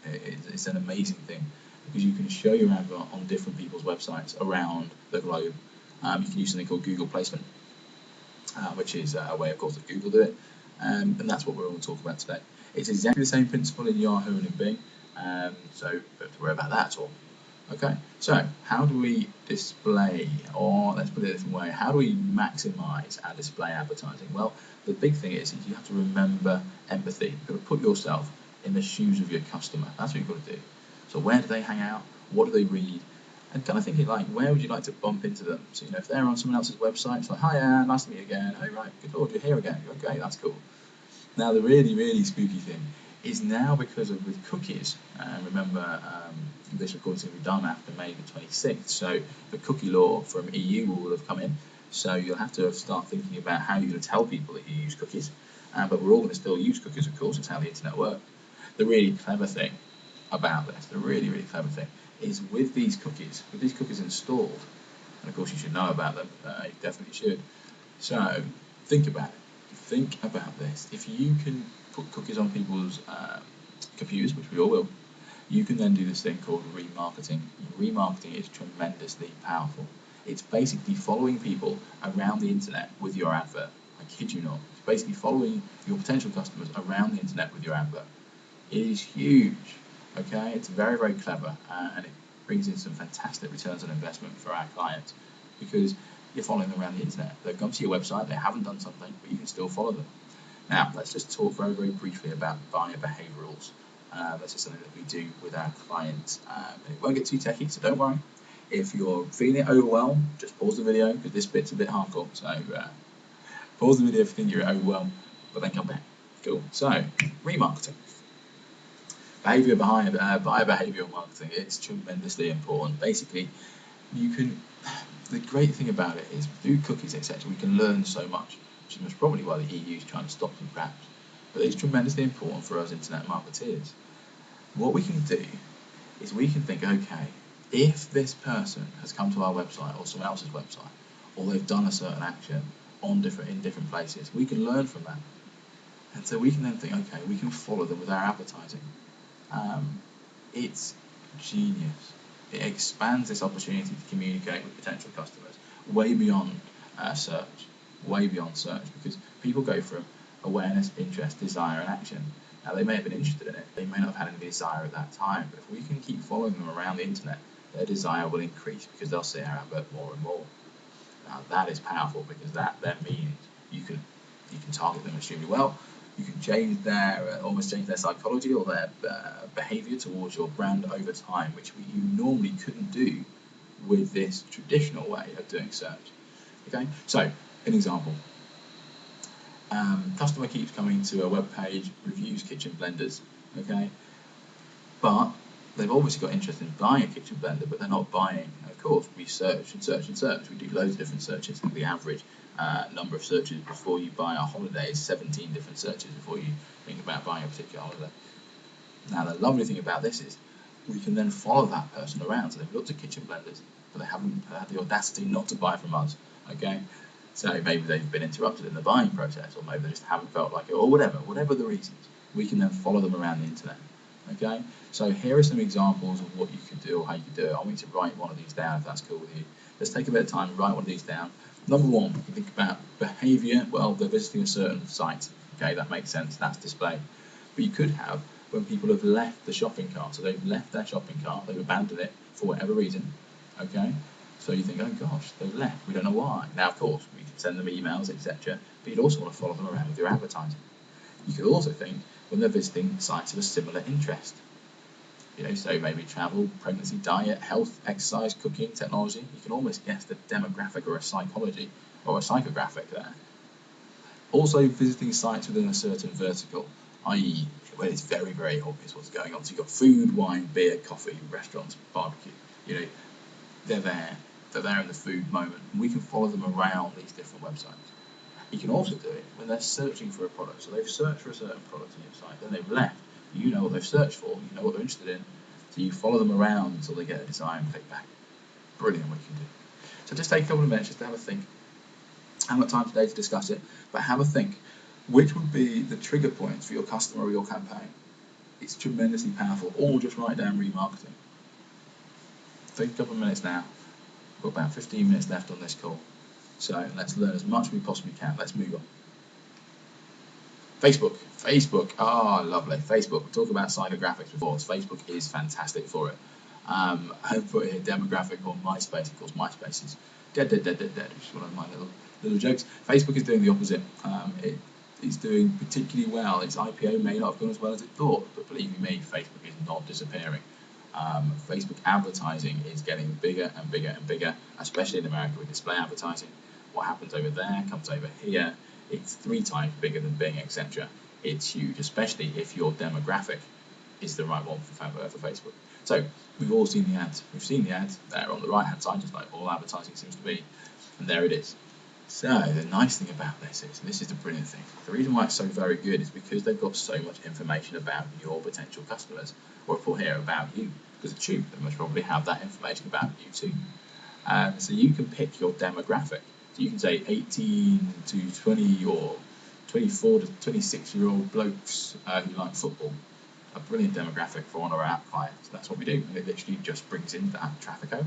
It's an amazing thing because you can show your advert on different people's websites around the globe. You can use something called Google placement, which is a way, of course, that Google do it, and that's what we're all talking about today. It's exactly the same principle in Yahoo and in Bing, so don't have to worry about that at all. Okay, so how do we display, or let's put it a different way, how do we maximize our display advertising? Well, the big thing is you have to remember empathy. You've got to put yourself in the shoes of your customer. That's what you've got to do. So where do they hang out? What do they read? And kind of thinking like, where would you like to bump into them? So, if they're on someone else's website, it's like, hi, nice to meet you again. Oh, right, good Lord, you're here again. Okay, that's cool. Now, the really, really spooky thing is now because of with cookies, remember this recording is going to be done after May the 26th, so the cookie law from EU will have come in, so you'll have to start thinking about how you're going to tell people that you use cookies, but we're all going to still use cookies, of course. It's how the internet works. The really clever thing about this, the really, really clever thing, is with these cookies installed, and of course you should know about them, you definitely should, so think about it. Think about this. If you can put cookies on people's computers, which we all will, you can then do this thing called remarketing. Remarketing is tremendously powerful. It's basically following people around the internet with your advert. I kid you not. It's basically following your potential customers around the internet with your advert. It is huge. Okay, it's very, very clever, and it brings in some fantastic returns on investment for our clients because you're following them around the internet. They've come to your website, they haven't done something, but you can still follow them. Now, let's just talk very, very briefly about buyer behaviorals. That's just something that we do with our clients. It won't get too techy, so don't worry. If you're feeling overwhelmed, just pause the video because this bit's a bit hardcore. So pause the video if you think you're overwhelmed, but then come back. Cool. So, remarketing. Buyer behavioral marketing, it's tremendously important. Basically, the great thing about it is through cookies, etc., we can learn so much, which is probably why the EU is trying to stop them perhaps. But it's tremendously important for us internet marketeers. What we can do is we can think, okay, if this person has come to our website or someone else's website, or they've done a certain action in different places, we can learn from that. And so we can then think, okay, we can follow them with our advertising. It's genius. It expands this opportunity to communicate with potential customers way beyond search, because people go from awareness, interest, desire, and action. Now, they may have been interested in it, they may not have had any desire at that time, but if we can keep following them around the internet, their desire will increase because they'll see our advert more and more. Now, that is powerful because that then means you can target them extremely well. You can almost change their psychology or their behavior towards your brand over time, which you normally couldn't do with this traditional way of doing search. Okay, so an example. Customer keeps coming to a web page, reviews kitchen blenders. Okay, but they've obviously got interest in buying a kitchen blender, but they're not buying. Of course, we search and search and search. We do loads of different searches. The average number of searches before you buy a holiday is 17 different searches before you think about buying a particular holiday. Now, the lovely thing about this is we can then follow that person around. So they've looked at kitchen blenders, but they haven't had the audacity not to buy from us. Okay, so maybe they've been interrupted in the buying process, or maybe they just haven't felt like it, or whatever the reasons. We can then follow them around the internet. Okay, so here are some examples of what you could do or how you could do it. I want you to write one of these down if that's cool with you. Let's take a bit of time and write one of these down. Number one, you think about behavior. Well, they're visiting a certain site. Okay, that makes sense. That's display. But you could have when people have left the shopping cart. So they've left their shopping cart, they've abandoned it for whatever reason. Okay, so you think, oh gosh, they've left. We don't know why. Now, of course, we can send them emails, etc. But you'd also want to follow them around with your advertising. You could also think when they're visiting sites of a similar interest. So maybe travel, pregnancy, diet, health, exercise, cooking, technology. You can almost guess the demographic or a psychology or a psychographic there. Also visiting sites within a certain vertical, i.e. where it's very, very obvious what's going on. So you've got food, wine, beer, coffee, restaurants, barbecue. They're there in the food moment, and we can follow them around these different websites. You can also do it when they're searching for a product. So they've searched for a certain product on your site, then they've left. You know what they've searched for, you know what they're interested in, So you follow them around until they get a desired click back. Brilliant what you can do. So just take a couple of minutes just to have a think. I haven't got time today to discuss it, but have a think. Which would be the trigger points for your customer or your campaign? It's tremendously powerful. Or just write down remarketing. Take a couple of minutes now. We've got about 15 minutes left on this call. So let's learn as much as we possibly can. Let's move on. Facebook, lovely. Facebook, we talked about psychographics before. Facebook is fantastic for it. I've put here demographic on MySpace. Of course, MySpace is dead, which is one of my little jokes. Facebook is doing the opposite. It's doing particularly well. Its IPO may not have gone as well as it thought, but believe you me, Facebook is not disappearing. Facebook advertising is getting bigger and bigger and bigger, especially in America with display advertising. What happens over there comes over here. It's 3 times bigger than Bing, etc. It's huge, especially if your demographic is the right one for Facebook. So we've all seen the ads. We've seen the ads there on the right hand side, just like all advertising seems to be, and there it is. So the nice thing about this is, and this is the brilliant thing, the reason why it's so very good is because they've got so much information about your potential customers, or if we're here about you, because it's true, they must probably have that information about you too. So you can pick your demographic. So you can say 18 to 20 or 24 to 26-year-old blokes who like football. A brilliant demographic for one of our app clients. That's what we do, and it literally just brings in that traffic only.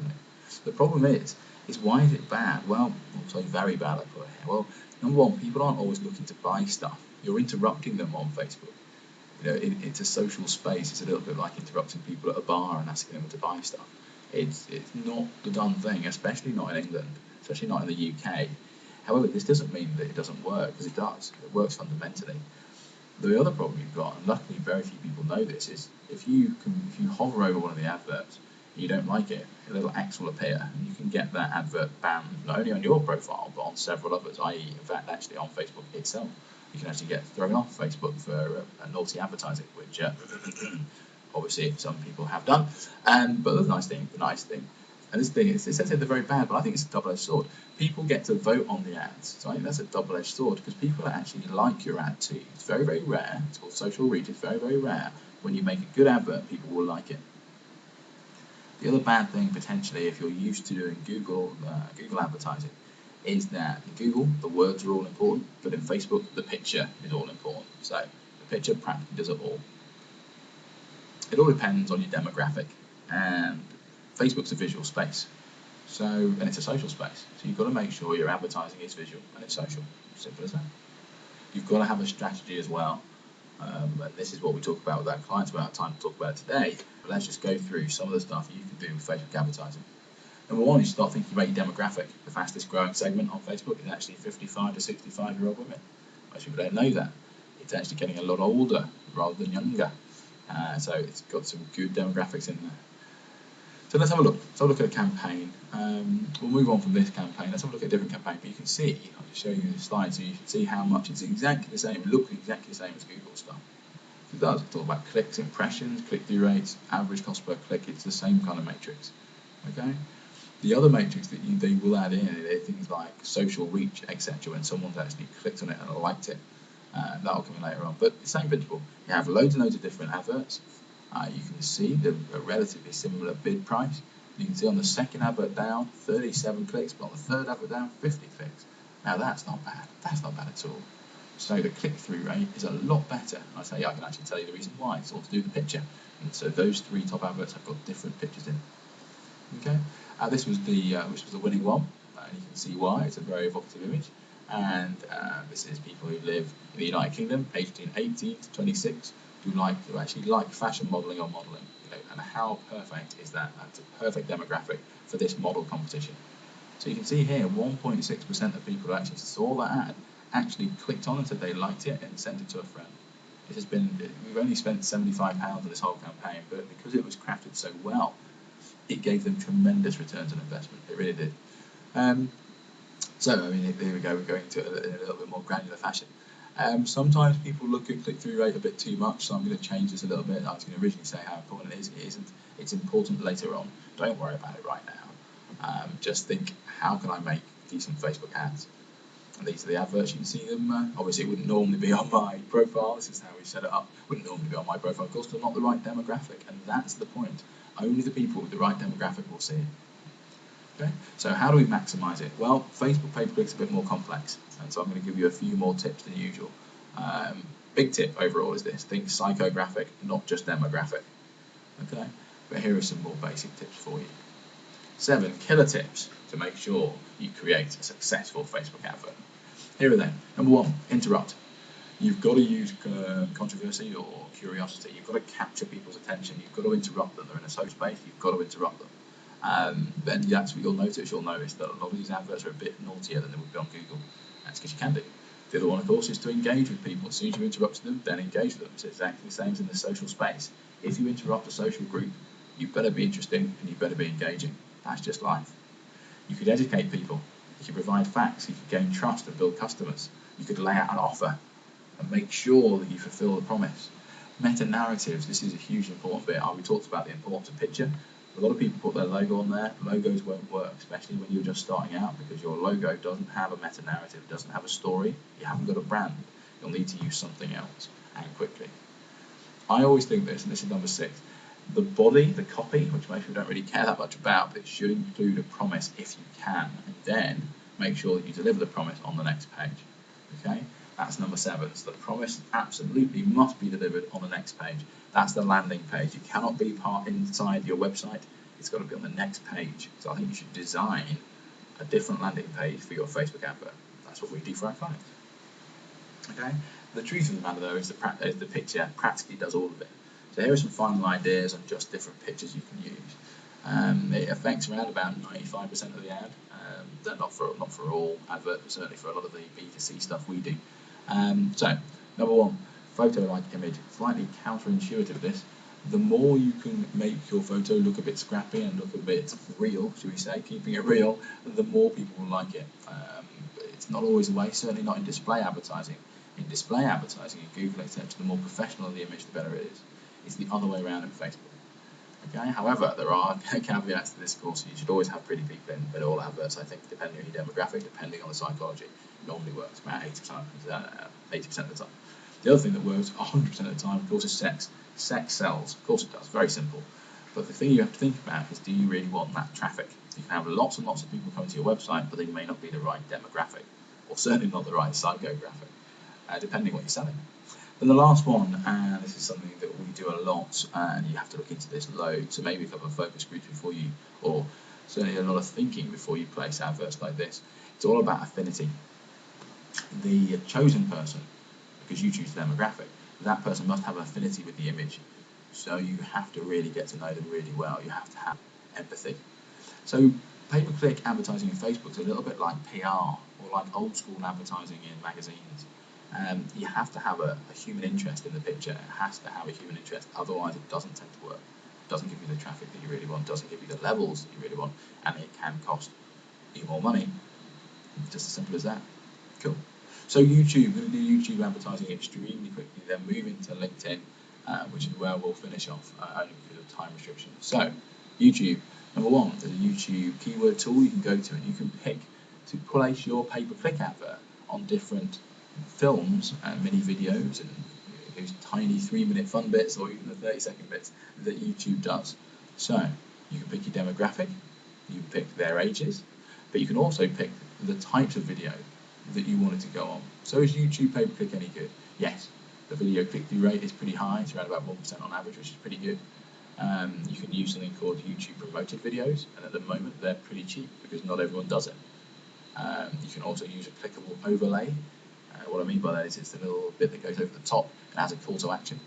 The problem is why is it bad? Well, sorry, very bad I put it here. Well, number one, people aren't always looking to buy stuff. You're interrupting them on Facebook. You know, it's a social space. It's a little bit like interrupting people at a bar and asking them to buy stuff. It's not the done thing, especially not in England, especially not in the UK. However, this doesn't mean that it doesn't work, because it does. It works fundamentally. The other problem you've got, and luckily very few people know this, is if you hover over one of the adverts and you don't like it, a little X will appear, and you can get that advert banned not only on your profile but on several others, i.e. in fact actually on Facebook itself. You can actually get thrown off Facebook for a naughty advertising, which obviously some people have done. But the nice thing, and this thing, it says they're very bad, but I think it's a double-edged sword. People get to vote on the ads, so I think that's a double-edged sword, because people actually like your ad too. It's very, very rare. It's called social reach. It's very, very rare. When you make a good advert, people will like it. The other bad thing, potentially, if you're used to doing Google advertising, is that in Google, the words are all important, but in Facebook, the picture is all important. So the picture practically does it all. It all depends on your demographic, and Facebook's a visual space, and it's a social space. So you've got to make sure your advertising is visual and it's social. Simple as that. You've got to have a strategy as well. And this is what we talk about with our clients. We don't have time to talk about it today, but let's just go through some of the stuff you can do with Facebook advertising. Number one, you start thinking about your demographic. The fastest growing segment on Facebook is actually 55 to 65-year-old women. Most people don't know that. It's actually getting a lot older rather than younger. So it's got some good demographics in there. So let's have a look. Let's have a look at a campaign. We'll move on from this campaign. Let's have a look at a different campaign. But you can see, I'll just show you the slide so you can see how much it's exactly the same. It looks exactly the same as Google stuff. It does. It's all about clicks, impressions, click-through rates, average cost per click. It's the same kind of matrix. Okay. The other matrix that they will add in are things like social reach, etc. When someone's actually clicked on it and liked it. That'll come in later on. But the same principle. You have loads and loads of different adverts. You can see a relatively similar bid price. You can see on the second advert down, 37 clicks, but on the third advert down, 50 clicks. Now that's not bad. That's not bad at all. So the click-through rate is a lot better. I can actually tell you the reason why. It's all to do with the picture. And so those 3 top adverts have got different pictures in. Okay. This was the winning one. You can see why. It's a very evocative image. And this is people who live in the United Kingdom, aged between 18 to 26. Who actually like fashion modelling or modelling, and how perfect is that? That's a perfect demographic for this model competition. So you can see here, 1.6% of people who actually saw that ad actually clicked on and said they liked it and sent it to a friend. We've only spent £75 on this whole campaign, but because it was crafted so well, it gave them tremendous returns on investment. It really did. So here we go. We're going to it in a little bit more granular fashion. Sometimes people look at click-through rate a bit too much, so I'm going to change this a little bit. I was going to originally say how important it is. It isn't. It's important later on. Don't worry about it right now. Just think, how can I make decent Facebook ads? And these are the adverts. You can see them. Obviously, it wouldn't normally be on my profile. This is how we set it up. Wouldn't normally be on my profile, of course, because they're not the right demographic, and that's the point. Only the people with the right demographic will see it. Okay. So how do we maximise it? Well, Facebook pay-per-click is a bit more complex, and so I'm going to give you a few more tips than usual. Big tip overall is this: think psychographic, not just demographic. Okay. But here are some more basic tips for you. 7 killer tips to make sure you create a successful Facebook advert. Here are they. Number 1, interrupt. You've got to use controversy or curiosity. You've got to capture people's attention. You've got to interrupt them. They're in a social space. You've got to interrupt them. Then that's what you'll notice. You'll notice that a lot of these adverts are a bit naughtier than they would be on Google. That's because you can do. The other one, of course, is to engage with people. As soon as you interrupt them, then engage with them. It's exactly the same as in the social space. If you interrupt a social group, you better be interesting and you better be engaging. That's just life. You could educate people. You could provide facts. You could gain trust and build customers. You could lay out an offer and make sure that you fulfill the promise. Meta-narratives, this is a huge important bit. We talked about the importance of picture. A lot of people put their logo on there. Logos won't work, especially when you're just starting out, because your logo doesn't have a meta-narrative, it doesn't have a story, you haven't got a brand. You'll need to use something else, and quickly. I always think this, and this is number 6, the body, the copy, which most people don't really care that much about, but it should include a promise if you can, and then make sure that you deliver the promise on the next page. Okay? That's number 7. So the promise absolutely must be delivered on the next page. That's the landing page. It cannot be part inside your website. It's got to be on the next page. So I think you should design a different landing page for your Facebook advert. That's what we do for our clients. Okay. The truth of the matter, though, is the picture practically does all of it. So here are some final ideas on just different pictures you can use. It affects around about 95% of the ad. Not for all adverts, but certainly for a lot of the B2C stuff we do. So, number 1, photo-like image. Slightly counterintuitive this. The more you can make your photo look a bit scrappy and look a bit real, should we say, keeping it real, the more people will like it. It's not always the way, certainly not in display advertising. In display advertising, in Google, etc., the more professional the image, the better it is. It's the other way around in Facebook. Okay. However, there are caveats to this course. You should always have pretty people in, but all adverts, I think, depending on your demographic, depending on the psychology, normally works about 80% of the time. The other thing that works 100% of the time, of course, is sex. Sex sells. Of course it does. Very simple. But the thing you have to think about is, do you really want that traffic? You can have lots and lots of people coming to your website, but they may not be the right demographic, or certainly not the right psychographic, depending on what you're selling. And the last one, and this is something that we do a lot, and you have to look into this loads, so maybe a couple of focus groups before you, or certainly a lot of thinking before you place adverts like this. It's all about affinity. The chosen person, because you choose the demographic, that person must have affinity with the image. So you have to really get to know them really well. You have to have empathy. So pay-per-click advertising in Facebook is a little bit like PR, or like old school advertising in magazines. You have to have a human interest in the picture. It has to have a human interest, otherwise it doesn't tend to work. It doesn't give you the traffic that you really want, doesn't give you the levels that you really want, and it can cost you more money. Just as simple as that. Cool. So YouTube, we're going to do YouTube advertising extremely quickly, then move into LinkedIn, which is where we'll finish off, only because of time restrictions. So, YouTube, number 1, there's a YouTube keyword tool you can go to, and you can pick to place your pay-per-click advert on different films and mini videos and those tiny 3-minute fun bits, or even the 30-second bits that YouTube does. So you can pick your demographic, you can pick their ages, but you can also pick the types of video that you want it to go on. So is YouTube pay-per-click any good? Yes. The video click-through rate is pretty high, it's around about 1% on average, which is pretty good. You can use something called YouTube promoted videos, and at the moment they're pretty cheap because not everyone does it. You can also use a clickable overlay. What I mean by that is it's the little bit that goes over the top and has a call to action.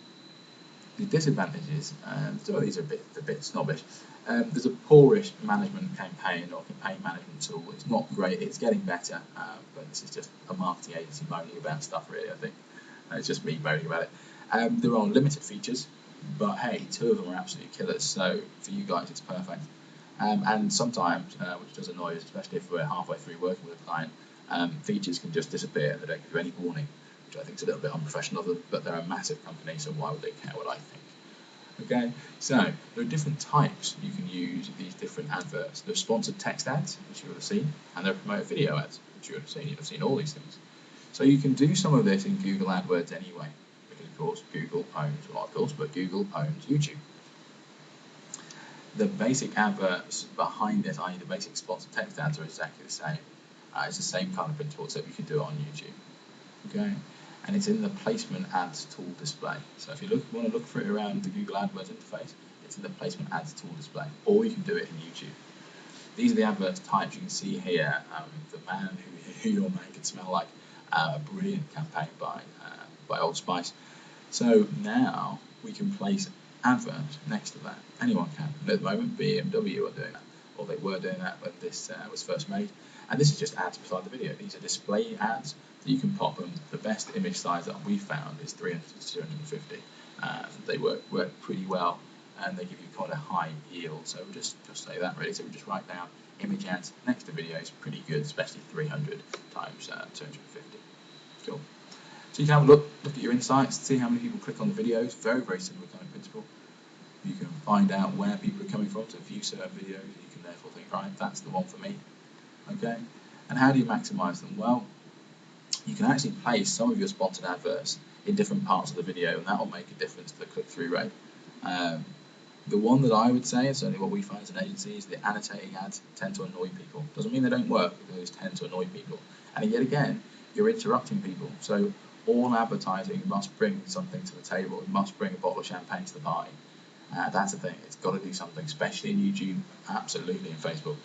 The disadvantages, some of these are a bit snobbish. There's a poorish management campaign or campaign management tool. It's not great, it's getting better, but this is just a marketing agency moaning about stuff, really, I think. It's just me moaning about it. There are limited features, but hey, 2 of them are absolutely killers, so for you guys it's perfect. And sometimes, which does annoy us, especially if we're halfway through working with a client, features can just disappear and they don't give you any warning, which I think is a little bit unprofessional of them, but they're a massive company, so why would they care what I think? Okay, so there are different types you can use these different adverts. There are sponsored text ads, which you will have seen, and there are promoted video ads. which you would have seen. You'd have seen all these things. So you can do some of this in Google AdWords anyway, because of course Google owns, well, of course, but Google owns YouTube. The basic adverts behind this, i.e. the basic sponsored text ads, are exactly the same. It's the same kind of principle, except you can do it on YouTube. Okay, and it's in the placement ads tool display. So if you want to look for it around the Google AdWords interface, it's in the placement ads tool display, or you can do it in YouTube. These are the advert types you can see here. The man who your man can smell like, a brilliant campaign by Old Spice. So now we can place adverts next to that. Anyone can. And at the moment, BMW are doing that, or they were doing that when this was first made. And this is just ads beside the video. These are display ads that you can pop them. The best image size that we found is 300 to 250. They work pretty well, and they give you quite a high yield. So we'll just say that really. So we just write down image ads next to videos, pretty good, especially 300 times 250. Cool. So you can have a look at your insights, see how many people click on the videos. Very, very similar kind of principle. You can find out where people are coming from to view certain videos. You can therefore think, right, that's the one for me. Okay. And how do you maximize them? Well, you can actually place some of your sponsored adverts in different parts of the video, and that will make a difference to the click-through rate. The one that I would say, and certainly what we find as an agency, is the annotating ads tend to annoy people. Doesn't mean they don't work, but those tend to annoy people. And yet again, you're interrupting people. So all advertising must bring something to the table. It must bring a bottle of champagne to the party. That's the thing. It's got to do something, especially in YouTube, absolutely in Facebook.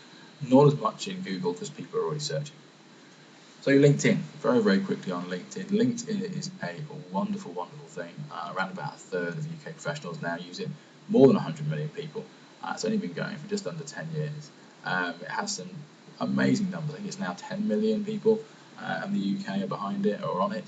Not as much in Google because people are already searching. So LinkedIn, very, very quickly on LinkedIn. LinkedIn is a wonderful, wonderful thing. Around about a third of the UK professionals now use it. More than 100 million people. It's only been going for just under 10 years. It has some amazing numbers. I think it's now 10 million people in the UK are behind it or on it.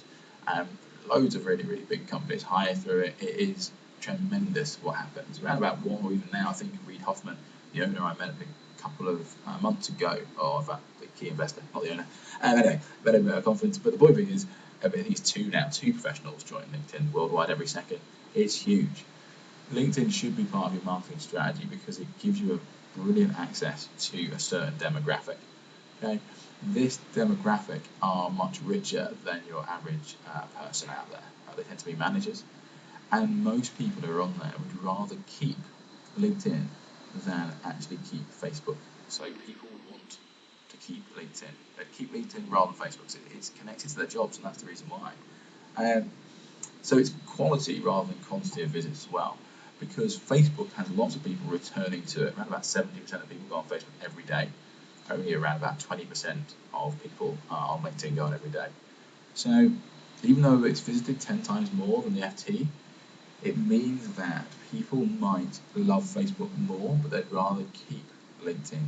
Loads of really, really big companies hire through it. It is tremendous what happens. Around about one, or even now, I think Reid Hoffman, the owner I met a couple of months ago, or in fact, the key investor, not the owner. Anyway, met him at a conference. But the point being is, I think it's two professionals join LinkedIn worldwide every second. It's huge. LinkedIn should be part of your marketing strategy because it gives you a brilliant access to a certain demographic. Okay, this demographic are much richer than your average person out there. They tend to be managers, and most people who are on there would rather keep LinkedIn than actually keep Facebook. So people want to keep LinkedIn. They keep LinkedIn rather than Facebook. So it's connected to their jobs, and that's the reason why. So it's quality rather than quantity of visits as well. Because Facebook has lots of people returning to it. Around about 70% of people go on Facebook every day. Only around about 20% of people on LinkedIn go on every day. So even though it's visited 10 times more than the FT, it means that people might love Facebook more, but they'd rather keep LinkedIn.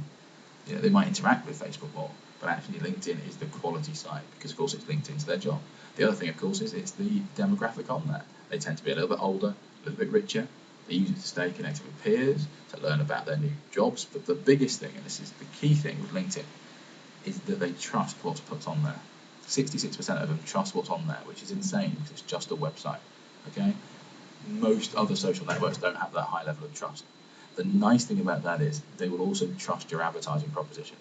You know, they might interact with Facebook more, but actually LinkedIn is the quality side because, of course, it's linked into their job. The other thing, of course, is it's the demographic on there. They tend to be a little bit older, a little bit richer. They use it to stay connected with peers, to learn about their new jobs. But the biggest thing, and this is the key thing with LinkedIn, is that they trust what's put on there. 66% of them trust what's on there, which is insane because it's just a website. Okay, most other social networks don't have that high level of trust. The nice thing about that is they will also trust your advertising proposition.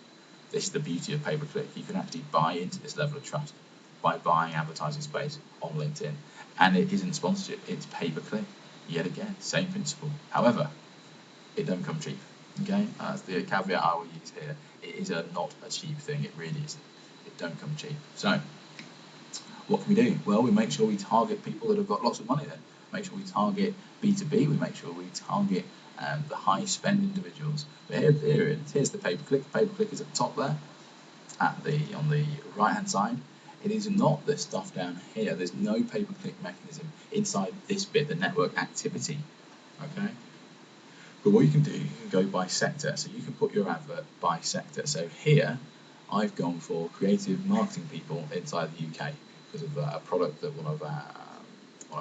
This is the beauty of pay-per-click. You can actually buy into this level of trust by buying advertising space on LinkedIn. And it isn't sponsorship, it's pay-per-click. Yet again, same principle. However, it don't come cheap. Okay, that's the caveat I will use here. It is not a cheap thing. It really isn't. It don't come cheap. So, what can we do? Well, we make sure we target people that have got lots of money. Then make sure we target B2B. We make sure we target the high spend individuals. But here's the pay-per-click. Pay-per-click is at the top there, on the right hand side. It is not this stuff down here. There's no pay-per-click mechanism inside this bit, the network activity. Okay. But what you can do, you can go by sector. So you can put your advert by sector. So here, I've gone for creative marketing people inside the UK because of a product that one of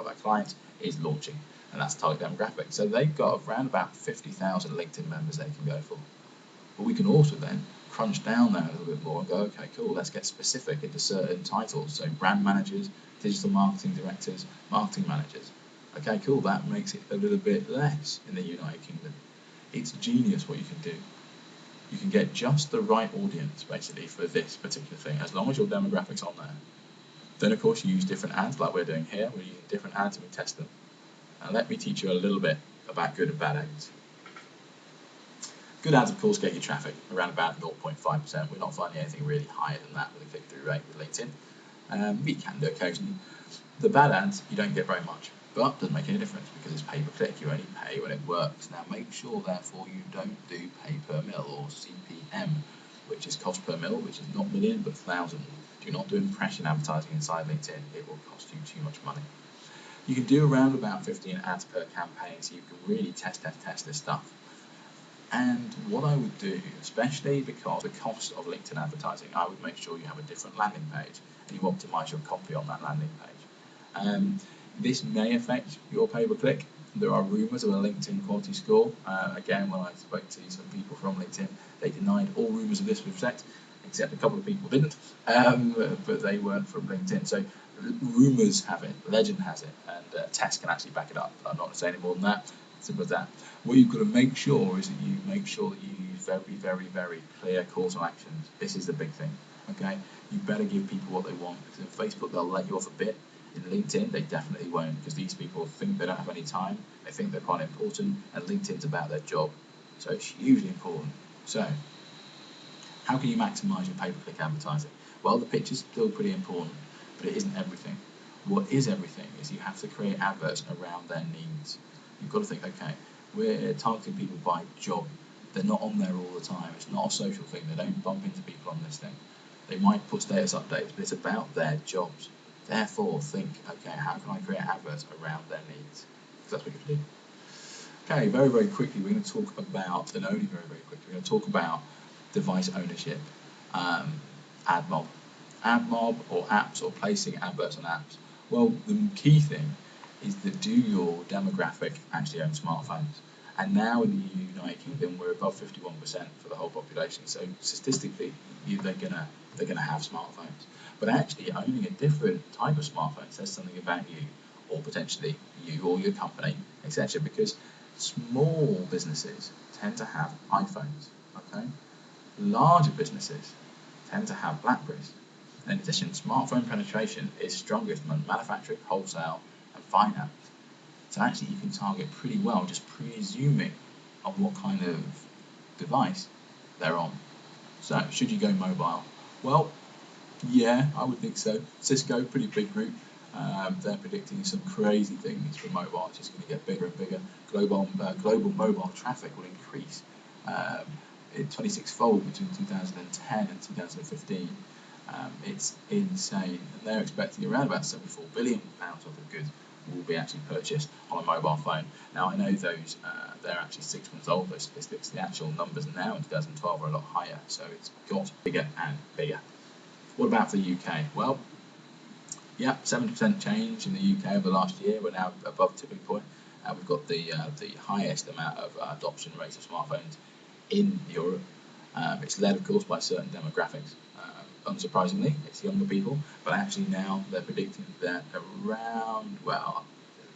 our clients is launching, and that's target demographic. So they've got around about 50,000 LinkedIn members they can go for. But we can also then crunch down there a little bit more and go, okay, cool, let's get specific into certain titles. So brand managers, digital marketing directors, marketing managers. Okay, cool, that makes it a little bit less in the United Kingdom. It's genius what you can do. You can get just the right audience basically for this particular thing, as long as your demographics on there. Then of course you use different ads like we're doing here. We're using different ads and we test them. And let me teach you a little bit about good and bad ads. Good ads, of course, get you traffic around about 0.5%. We're not finding anything really higher than that with a click-through rate with LinkedIn. We can do occasionally. The bad ads, you don't get very much, but it doesn't make any difference because it's pay-per-click. You only pay when it works. Now, make sure, therefore, you don't do pay per mil or CPM, which is cost per mil, which is not million but thousand. Do not do impression advertising inside LinkedIn. It will cost you too much money. You can do around about 15 ads per campaign, so you can really test this stuff. And what I would do, especially because the cost of LinkedIn advertising, I would make sure you have a different landing page and you optimize your copy on that landing page. This may affect your pay-per-click. There are rumors of a LinkedIn quality score. Again, when I spoke to some people from LinkedIn, they denied all rumors of this with sex, except a couple of people didn't, but they weren't from LinkedIn. So rumors have it, legend has it, and tests can actually back it up. I'm not going to say any more than that. Simple as that. What you've got to make sure is that you make sure that you use very clear calls to actions. This is the big thing. Okay, you better give people what they want, because in Facebook they'll let you off a bit. In LinkedIn they definitely won't, because these people think they don't have any time. They think they're quite important, and LinkedIn's about their job, so it's hugely important. So how can you maximize your pay-per-click advertising? Well, the picture's still pretty important, but it isn't everything. What is everything is you have to create adverts around their needs. You've got to think, okay, we're targeting people by job. They're not on there all the time. It's not a social thing. They don't bump into people on this thing. They might put status updates, but it's about their jobs. Therefore, think, okay, how can I create adverts around their needs? Because that's what you can do. Okay, very quickly, we're going to talk about, and only very quickly, we're going to talk about device ownership, AdMob. AdMob or apps, or placing adverts on apps. Well, the key thing is that do your demographic actually own smartphones? And now in the United Kingdom, we're above 51% for the whole population. So statistically, they're gonna have smartphones. But actually, owning a different type of smartphone says something about you, or potentially you or your company, etc. Because small businesses tend to have iPhones. Okay, larger businesses tend to have Blackberries. And in addition, smartphone penetration is strongest among manufacturing, wholesale, and finance. So actually you can target pretty well just presuming on what kind of device they're on. So should you go mobile? Well, yeah, I would think so. Cisco, pretty big group. They're predicting some crazy things for mobile. It's just going to get bigger and bigger. Global mobile traffic will increase 26-fold between 2010 and 2015. It's insane, and they're expecting around about £74 billion worth of goods will be actually purchased on a mobile phone. Now I know those they're actually 6 months old, those statistics. The actual numbers now in 2012 are a lot higher, so it's got bigger and bigger. What about the UK? Well, yeah, 70% change in the UK over the last year. We're now above tipping point. We've got the highest amount of adoption rates of smartphones in Europe. It's led, of course, by certain demographics. Unsurprisingly, it's younger people, but actually now they're predicting that around, well,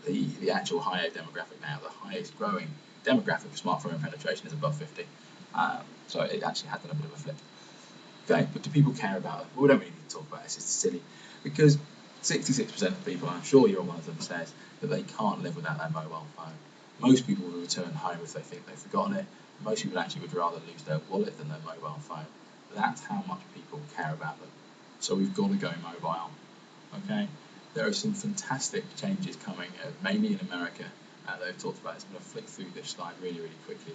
the actual higher demographic now, the highest growing demographic of smartphone penetration is above 50. So it actually had done a bit of a flip. Okay, but do people care about it? Well, we don't really need to talk about this, it's silly, because 66% of people, and I'm sure you're one of them, says that they can't live without their mobile phone. Most people will return home if they think they've forgotten it. Most people actually would rather lose their wallet than their mobile phone. That's how much people care about them. So we've got to go mobile. Okay, there are some fantastic changes coming, mainly in America. They've talked about it. I'm going to flick through this slide really quickly.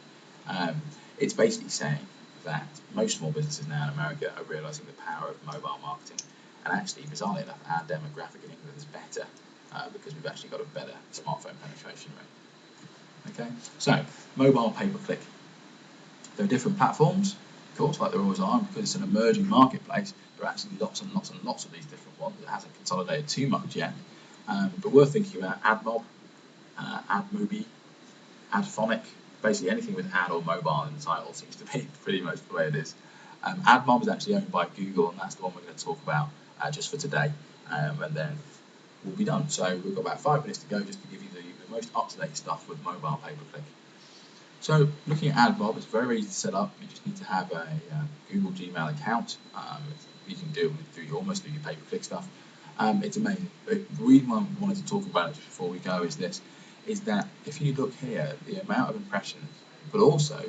It's basically saying that most small businesses now in America are realizing the power of mobile marketing. And actually, bizarrely enough, our demographic in England is better because we've actually got a better smartphone penetration rate. Okay, so mobile pay-per-click. There are different platforms, of course, like there always are, because it's an emerging marketplace. There are actually lots and lots of these different ones. It hasn't consolidated too much yet, but we're thinking about AdMob, AdMobi, AdPhonic. Basically, anything with ad or mobile in the title seems to be pretty much the way it is. AdMob is actually owned by Google, and that's the one we're going to talk about just for today, and then we'll be done. So we've got about 5 minutes to go just to give you the most up-to-date stuff with mobile pay-per-click. So looking at AdMob, it's very easy to set up. You just need to have a Google Gmail account. You can do it through almost through your pay-per-click stuff. It's amazing. But the reason why I wanted to talk about it just before we go is that if you look here, the amount of impressions, but also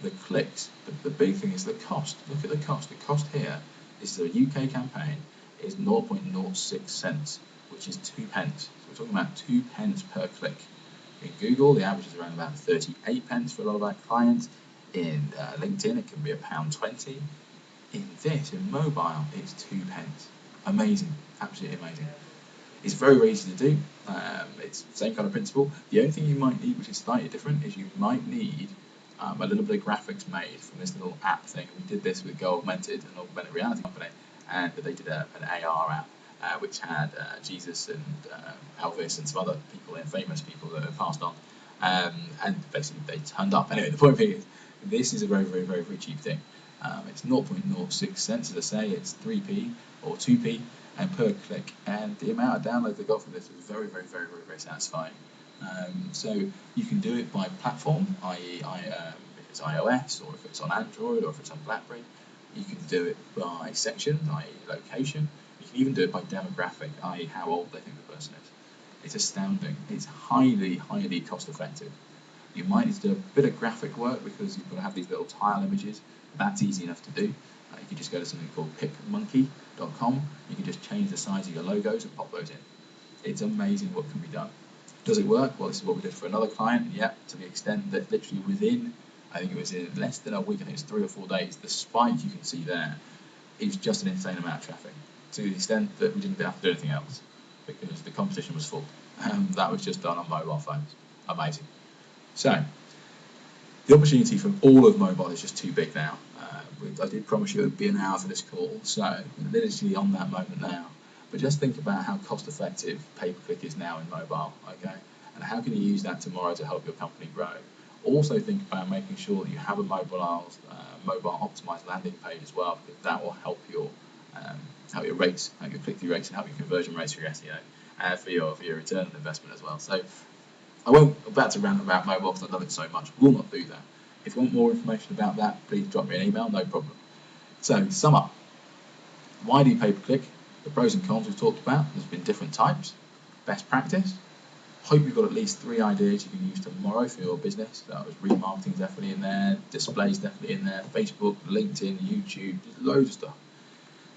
the clicks, the big thing is the cost. Look at the cost. The cost here is a UK campaign is 0.06 cents, which is 2 pence. So we're talking about 2 pence per click. In Google, the average is around about 38 pence for a lot of our clients. In LinkedIn, it can be £1.20. In mobile, it's 2 pence. Amazing, absolutely amazing. It's very, very easy to do. It's the same kind of principle. The only thing you might need, which is slightly different, is you might need a little bit of graphics made from this little app thing. We did this with Go Augmented, an augmented reality company, and they did an AR app which had Jesus and Elvis and some other people, famous people that have passed on, and basically they turned up. Anyway, the point being is, this is a very, very, very, very cheap thing. It's 0.06 cents, as I say, it's 3p or 2p and per click, and the amount of downloads they got from this was very, very, very, very, very satisfying. So you can do it by platform, i.e. if it's iOS or if it's on Android or if it's on BlackBerry. You can do it by section, i.e. location. You can even do it by demographic, i.e. how old they think the person is. It's astounding. It's highly, highly cost effective. You might need to do a bit of graphic work because you've got to have these little tile images. That's easy enough to do. You can just go to something called pickmonkey.com. You can just change the size of your logos and pop those in. It's amazing what can be done. Does it work? Well, this is what we did for another client, and yeah, to the extent that literally within, I think it was in less than a week, I think it's 3 or 4 days, the spike you can see there is just an insane amount of traffic, to the extent that we didn't have to do anything else because the competition was full. That was just done on mobile phones. Amazing. So, the opportunity for all of mobile is just too big now. I did promise you it would be an hour for this call, so we're literally on that moment now. But just think about how cost effective pay-per-click is now in mobile, okay? And how can you use that tomorrow to help your company grow? Also think about making sure that you have a mobile optimized landing page as well, because that will help your rates, help your click-through rates, and help your conversion rates for your SEO and for your return on investment as well. So I won't about to rant about mobile because I love it so much. Will not do that. If you want more information about that, please drop me an email, no problem. So, sum up. Why do you pay-per-click? The pros and cons we've talked about. There's been different types. Best practice. Hope you've got at least 3 ideas you can use tomorrow for your business. That was remarketing definitely in there, displays definitely in there, Facebook, LinkedIn, YouTube, there's loads of stuff.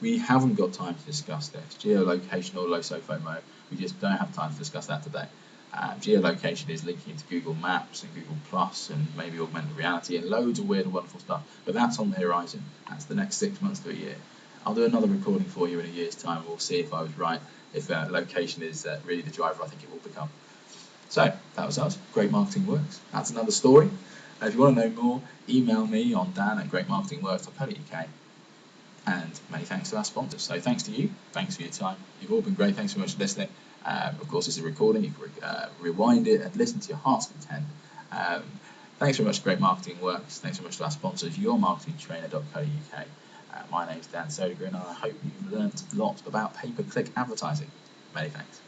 We haven't got time to discuss this. Geolocation or low SOFOMO, we just don't have time to discuss that today. Geolocation is linking to Google Maps and Google Plus and maybe augmented reality and loads of weird and wonderful stuff. But that's on the horizon. That's the next 6 months to a year. I'll do another recording for you in a year's time. We'll see if I was right, if location is really the driver I think it will become. So that was us. Great Marketing Works. That's another story. If you want to know more, email me on dan@greatmarketingworks.co.uk. And many thanks to our sponsors. So thanks to you. Thanks for your time. You've all been great. Thanks so much for listening. Of course, it's a recording. You can rewind it and listen to your heart's content. Thanks very much to Great Marketing Works. Thanks very much to our sponsors, yourmarketingtrainer.co.uk. My name's Dan Sodergren, and I hope you've learned lots about pay-per-click advertising. Many thanks.